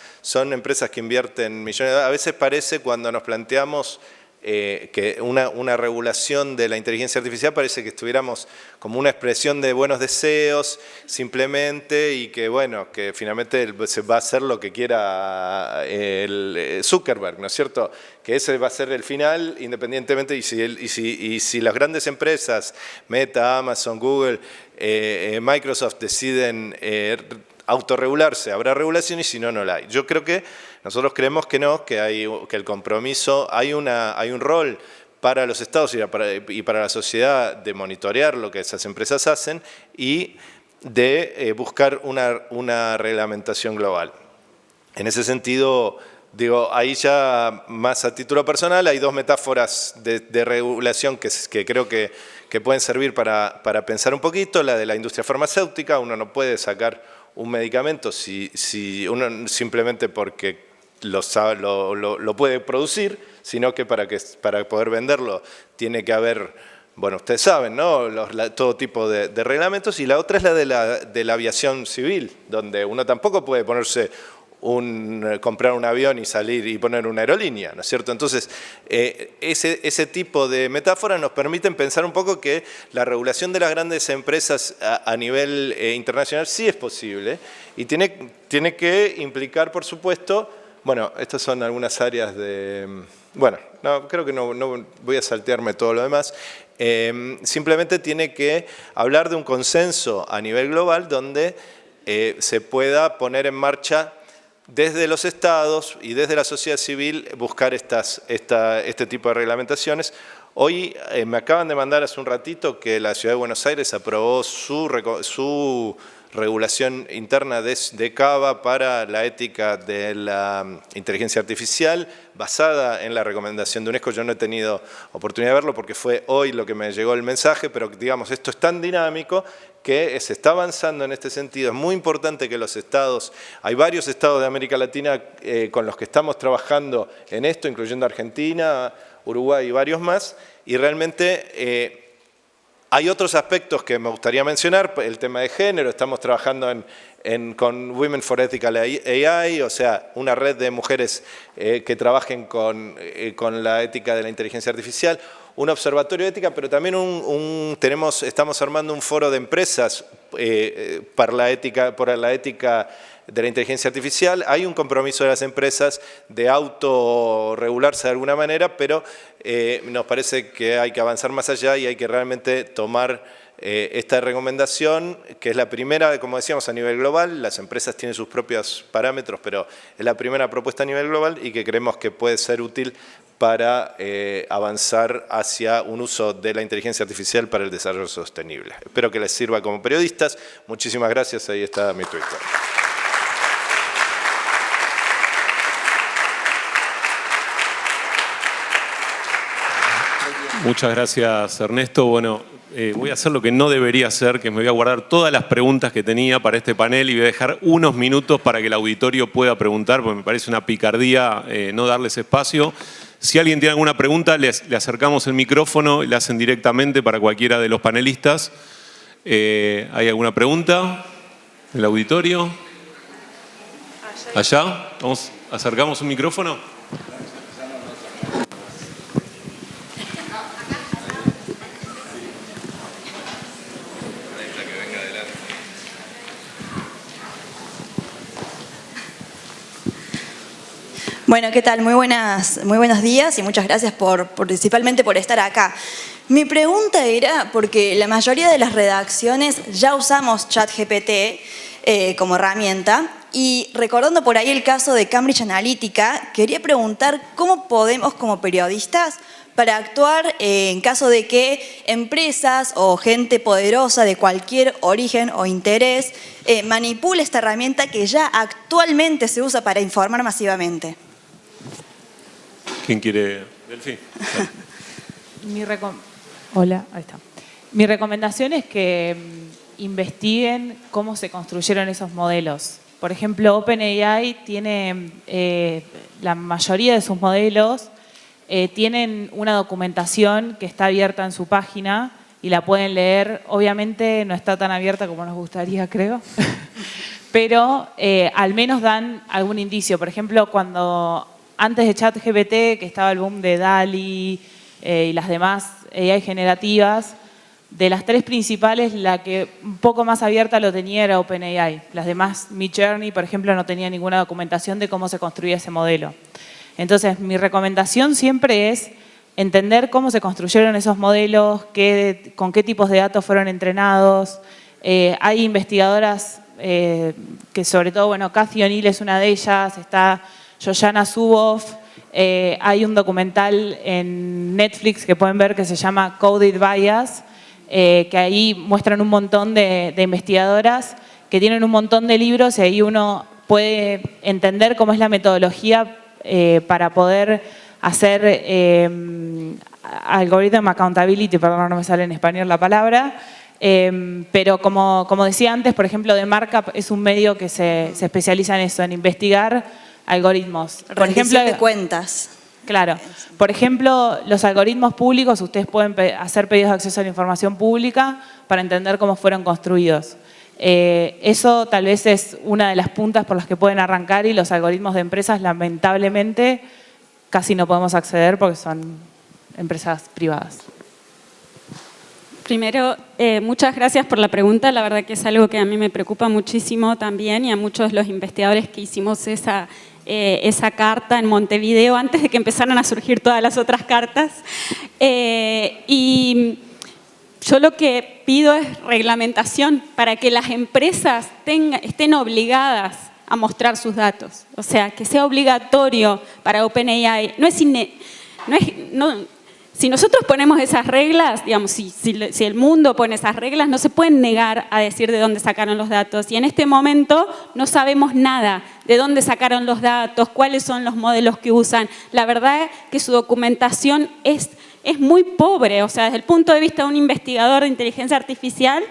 que invierten millones. A veces parece, cuando nos planteamos que una regulación de la inteligencia artificial parece que estuviéramos como una expresión de buenos deseos simplemente y que bueno, que finalmente se va a hacer lo que quiera el Zuckerberg, ¿no es cierto? Que ese va a ser el final independientemente y si las grandes empresas, Meta, Amazon, Google, Microsoft deciden autorregularse, habrá regulación y si no, no la hay. Yo creo que nosotros creemos que no, que el compromiso, hay un rol para los estados y para la sociedad de monitorear lo que esas empresas hacen y de buscar una reglamentación global. En ese sentido, digo, ahí ya más a título personal hay dos metáforas de regulación que creo que pueden servir para pensar un poquito. La de la industria farmacéutica, uno no puede sacar un medicamento si uno simplemente porque lo puede producir, sino que para poder venderlo tiene que haber, bueno, ustedes saben, ¿no? Todo tipo de reglamentos. Y la otra es la de la aviación civil, donde uno tampoco puede ponerse comprar un avión y salir y poner una aerolínea, ¿no es cierto? Entonces, ese tipo de metáforas nos permiten pensar un poco que la regulación de las grandes empresas a nivel internacional sí es posible y tiene que implicar, por supuesto, bueno, estas son algunas áreas de... Bueno, no, creo que no voy a saltearme todo lo demás. Simplemente tiene que hablar de un consenso a nivel global donde se pueda poner en marcha desde los estados y desde la sociedad civil buscar este tipo de reglamentaciones. Hoy me acaban de mandar hace un ratito que la Ciudad de Buenos Aires aprobó su regulación interna de CABA para la ética de la inteligencia artificial, basada en la recomendación de UNESCO. Yo no he tenido oportunidad de verlo porque fue hoy lo que me llegó el mensaje, pero digamos, esto es tan dinámico que se está avanzando en este sentido. Es muy importante que los estados, hay varios estados de América Latina con los que estamos trabajando en esto, incluyendo Argentina, Uruguay y varios más, y realmente hay otros aspectos que me gustaría mencionar, el tema de género. Estamos trabajando con Women for Ethical AI, o sea, una red de mujeres que trabajen con la ética de la inteligencia artificial, un observatorio de ética, pero también estamos armando un foro de empresas por la ética de la inteligencia artificial. Hay un compromiso de las empresas de autorregularse de alguna manera, pero nos parece que hay que avanzar más allá y hay que realmente tomar esta recomendación, que es la primera, como decíamos, a nivel global. Las empresas tienen sus propios parámetros, pero es la primera propuesta a nivel global y que creemos que puede ser útil para avanzar hacia un uso de la inteligencia artificial para el desarrollo sostenible. Espero que les sirva como periodistas. Muchísimas gracias. Ahí está mi Twitter. Muchas gracias, Ernesto. Bueno, voy a hacer lo que no debería hacer, que me voy a guardar todas las preguntas que tenía para este panel y voy a dejar unos minutos para que el auditorio pueda preguntar, porque me parece una picardía no darles espacio. Si alguien tiene alguna pregunta, le acercamos el micrófono y la hacen directamente para cualquiera de los panelistas. ¿Hay alguna pregunta del auditorio? ¿Allá? ¿Acercamos un micrófono? Bueno, ¿qué tal? Muy buenos días y muchas gracias principalmente por estar acá. Mi pregunta era, porque la mayoría de las redacciones ya usamos ChatGPT como herramienta, y recordando por ahí el caso de Cambridge Analytica, quería preguntar cómo podemos como periodistas para actuar en caso de que empresas o gente poderosa de cualquier origen o interés manipule esta herramienta que ya actualmente se usa para informar masivamente. ¿Quién quiere? Delfi. Hola, ahí está. Mi recomendación es que investiguen cómo se construyeron esos modelos. Por ejemplo, OpenAI tiene, la mayoría de sus modelos tienen una documentación que está abierta en su página y la pueden leer. Obviamente no está tan abierta como nos gustaría, creo, pero al menos dan algún indicio. Por ejemplo, cuando antes de ChatGPT, que estaba el boom de DALL-E y las demás AI generativas, de las tres principales, la que un poco más abierta lo tenía era OpenAI. Las demás, Midjourney, por ejemplo, no tenía ninguna documentación de cómo se construía ese modelo. Entonces, mi recomendación siempre es entender cómo se construyeron esos modelos, con qué tipos de datos fueron entrenados. Hay investigadoras que sobre todo, bueno, Cathy O'Neil es una de ellas, está Shoshana Zuboff. Hay un documental en Netflix que pueden ver que se llama Coded Bias, que ahí muestran un montón de investigadoras que tienen un montón de libros y ahí uno puede entender cómo es la metodología para poder hacer algorithm accountability, perdón, no me sale en español la palabra, pero como decía antes, por ejemplo, The Markup es un medio que se especializa en eso, en investigar algoritmos. Por ejemplo, de cuentas. Claro. Por ejemplo, los algoritmos públicos, ustedes pueden hacer pedidos de acceso a la información pública para entender cómo fueron construidos. Eso tal vez es una de las puntas por las que pueden arrancar y los algoritmos de empresas, lamentablemente, casi no podemos acceder porque son empresas privadas. Primero, muchas gracias por la pregunta. La verdad que es algo que a mí me preocupa muchísimo también y a muchos de los investigadores que hicimos esa carta en Montevideo antes de que empezaran a surgir todas las otras cartas. Y yo lo que pido es reglamentación para que las empresas estén obligadas a mostrar sus datos. O sea, que sea obligatorio para OpenAI. Si nosotros ponemos esas reglas, digamos, si el mundo pone esas reglas, no se pueden negar a decir de dónde sacaron los datos. Y en este momento no sabemos nada de dónde sacaron los datos, cuáles son los modelos que usan. La verdad es que su documentación es muy pobre. O sea, desde el punto de vista de un investigador de inteligencia artificial,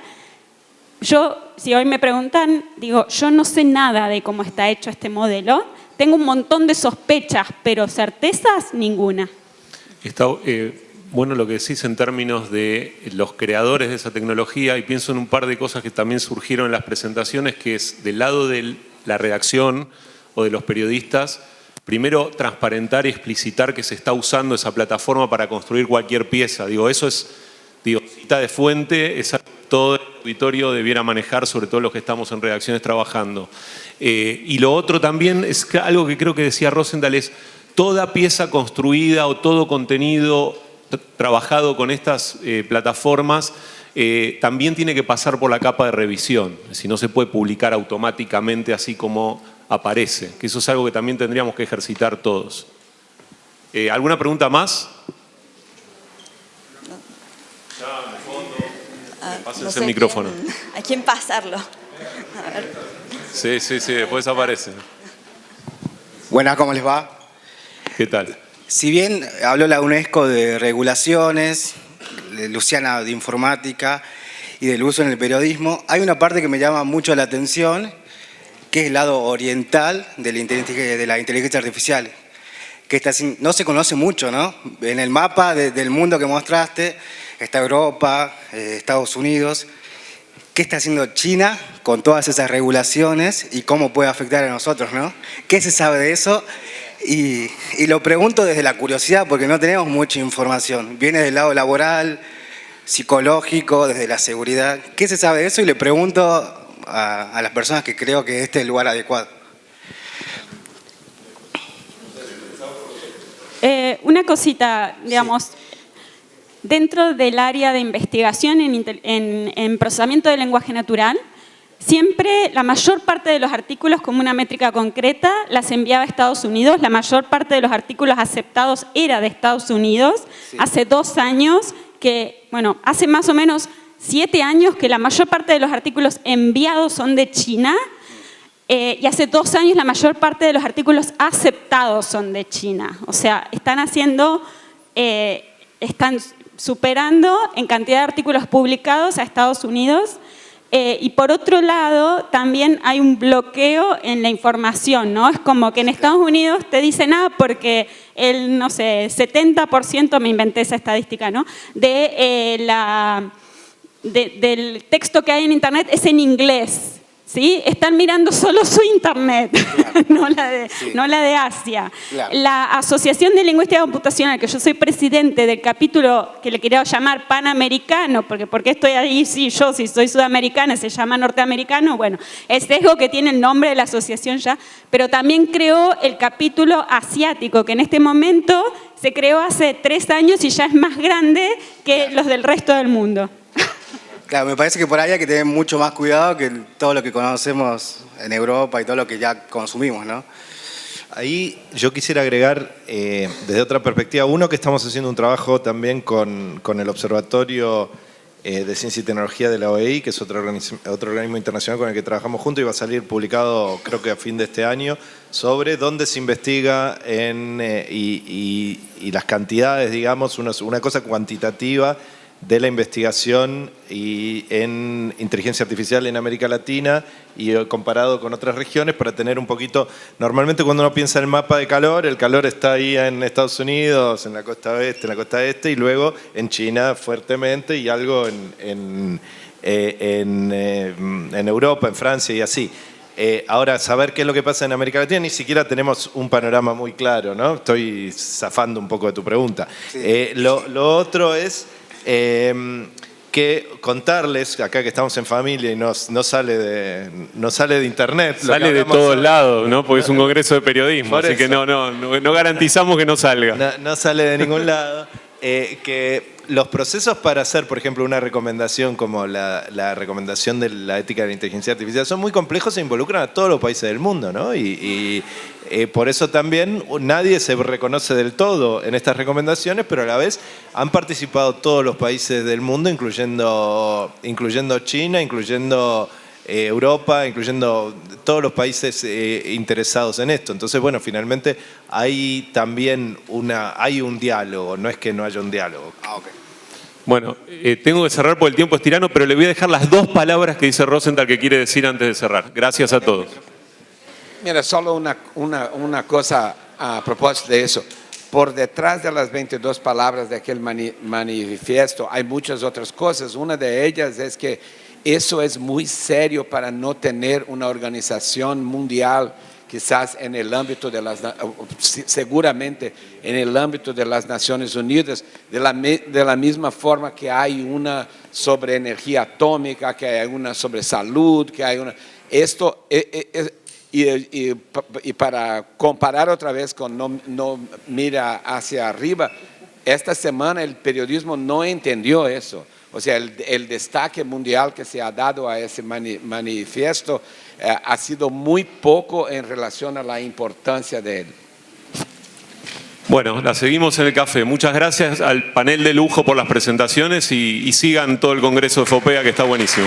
si hoy me preguntan, digo, yo no sé nada de cómo está hecho este modelo. Tengo un montón de sospechas, pero certezas, ninguna. Está bueno lo que decís en términos de los creadores de esa tecnología y pienso en un par de cosas que también surgieron en las presentaciones, que es del lado de la redacción o de los periodistas, primero transparentar y explicitar que se está usando esa plataforma para construir cualquier pieza. Digo, eso es, cita de fuente, es algo que todo el auditorio debiera manejar, sobre todo los que estamos en redacciones trabajando. Y lo otro también es algo que creo que decía Rosendahl, es toda pieza construida o todo contenido trabajado con estas plataformas también tiene que pasar por la capa de revisión. Si no se puede publicar automáticamente así como aparece, que eso es algo que también tendríamos que ejercitar todos. ¿Alguna pregunta más? Ya, en el fondo. Pásense No sé el micrófono. ¿A quién pasarlo? A ver. Sí, después aparece. Buenas, ¿cómo les va? ¿Qué tal? Si bien habló la UNESCO de regulaciones, de Luciana de informática y del uso en el periodismo, hay una parte que me llama mucho la atención, que es el lado oriental de la inteligencia artificial, que no se conoce mucho, ¿no? En el mapa del mundo que mostraste está Europa, Estados Unidos. ¿Qué está haciendo China con todas esas regulaciones y cómo puede afectar a nosotros, ¿no? ¿Qué se sabe de eso? Y lo pregunto desde la curiosidad porque no tenemos mucha información. Viene del lado laboral, psicológico, desde la seguridad. ¿Qué se sabe de eso? Y le pregunto a las personas que creo que este es el lugar adecuado. Una cosita, digamos, dentro del área de investigación en procesamiento de lenguaje natural, siempre la mayor parte de los artículos como una métrica concreta las enviaba a Estados Unidos. La mayor parte de los artículos aceptados era de Estados Unidos. Sí. Hace 2 años hace más o menos 7 años que la mayor parte de los artículos enviados son de China. Y hace 2 años la mayor parte de los artículos aceptados son de China. O sea, están superando en cantidad de artículos publicados a Estados Unidos. Y por otro lado, también hay un bloqueo en la información, ¿no? Es como que en Estados Unidos te dicen, porque el, 70%, me inventé esa estadística, ¿no? Del texto que hay en Internet es en inglés. ¿sí? Están mirando solo su internet, claro. no la de Asia. Claro. La Asociación de Lingüística Computacional, que yo soy presidente del capítulo que le quería llamar panamericano, porque estoy ahí, sí, yo si soy sudamericana se llama norteamericano, bueno, es sesgo que tiene el nombre de la asociación ya, pero también creó el capítulo asiático, que en este momento se creó hace 3 años y ya es más grande que los del resto del mundo. Claro, me parece que por ahí hay que tener mucho más cuidado que todo lo que conocemos en Europa y todo lo que ya consumimos, ¿no? Ahí yo quisiera agregar desde otra perspectiva, uno, que estamos haciendo un trabajo también con el Observatorio de Ciencia y Tecnología de la OEI, que es otro organismo internacional con el que trabajamos juntos y va a salir publicado creo que a fin de este año, sobre dónde se investiga y las cantidades, digamos, una cosa cuantitativa de la investigación y en inteligencia artificial en América Latina y comparado con otras regiones para tener un poquito... Normalmente cuando uno piensa en el mapa de calor, el calor está ahí en Estados Unidos, en la costa oeste, en la costa este, y luego en China fuertemente y algo en Europa, en Francia y así. Ahora, saber qué es lo que pasa en América Latina, ni siquiera tenemos un panorama muy claro, ¿no? Estoy zafando un poco de tu pregunta. Sí. Lo otro es... que contarles, acá que estamos en familia y no sale de internet. Sale de todos lados, ¿no? Porque es un congreso de periodismo, así que no garantizamos que no salga. No sale de ningún lado. Que los procesos para hacer, por ejemplo, una recomendación como la recomendación de la ética de la inteligencia artificial son muy complejos e involucran a todos los países del mundo, ¿no? Y por eso también nadie se reconoce del todo en estas recomendaciones, pero a la vez han participado todos los países del mundo, incluyendo China, incluyendo Europa, incluyendo todos los países interesados en esto. Entonces, bueno, finalmente hay también hay un diálogo, no es que no haya un diálogo. Okay. Bueno, tengo que cerrar porque el tiempo es tirano, pero le voy a dejar las 2 palabras que dice Rosenthal que quiere decir antes de cerrar. Gracias a todos. Mira, solo una cosa a propósito de eso. Por detrás de las 22 palabras de aquel manifiesto hay muchas otras cosas. Una de ellas es que eso es muy serio para no tener una organización mundial, quizás en el ámbito seguramente en el ámbito de las Naciones Unidas, de la misma forma que hay una sobre energía atómica, que hay una sobre salud, que hay una... Esto y para comparar otra vez con no mira hacia arriba, esta semana el periodismo no entendió eso. O sea, el destaque mundial que se ha dado a ese manifiesto ha sido muy poco en relación a la importancia de él. Bueno, la seguimos en el café. Muchas gracias al panel de lujo por las presentaciones y sigan todo el Congreso de FOPEA, que está buenísimo.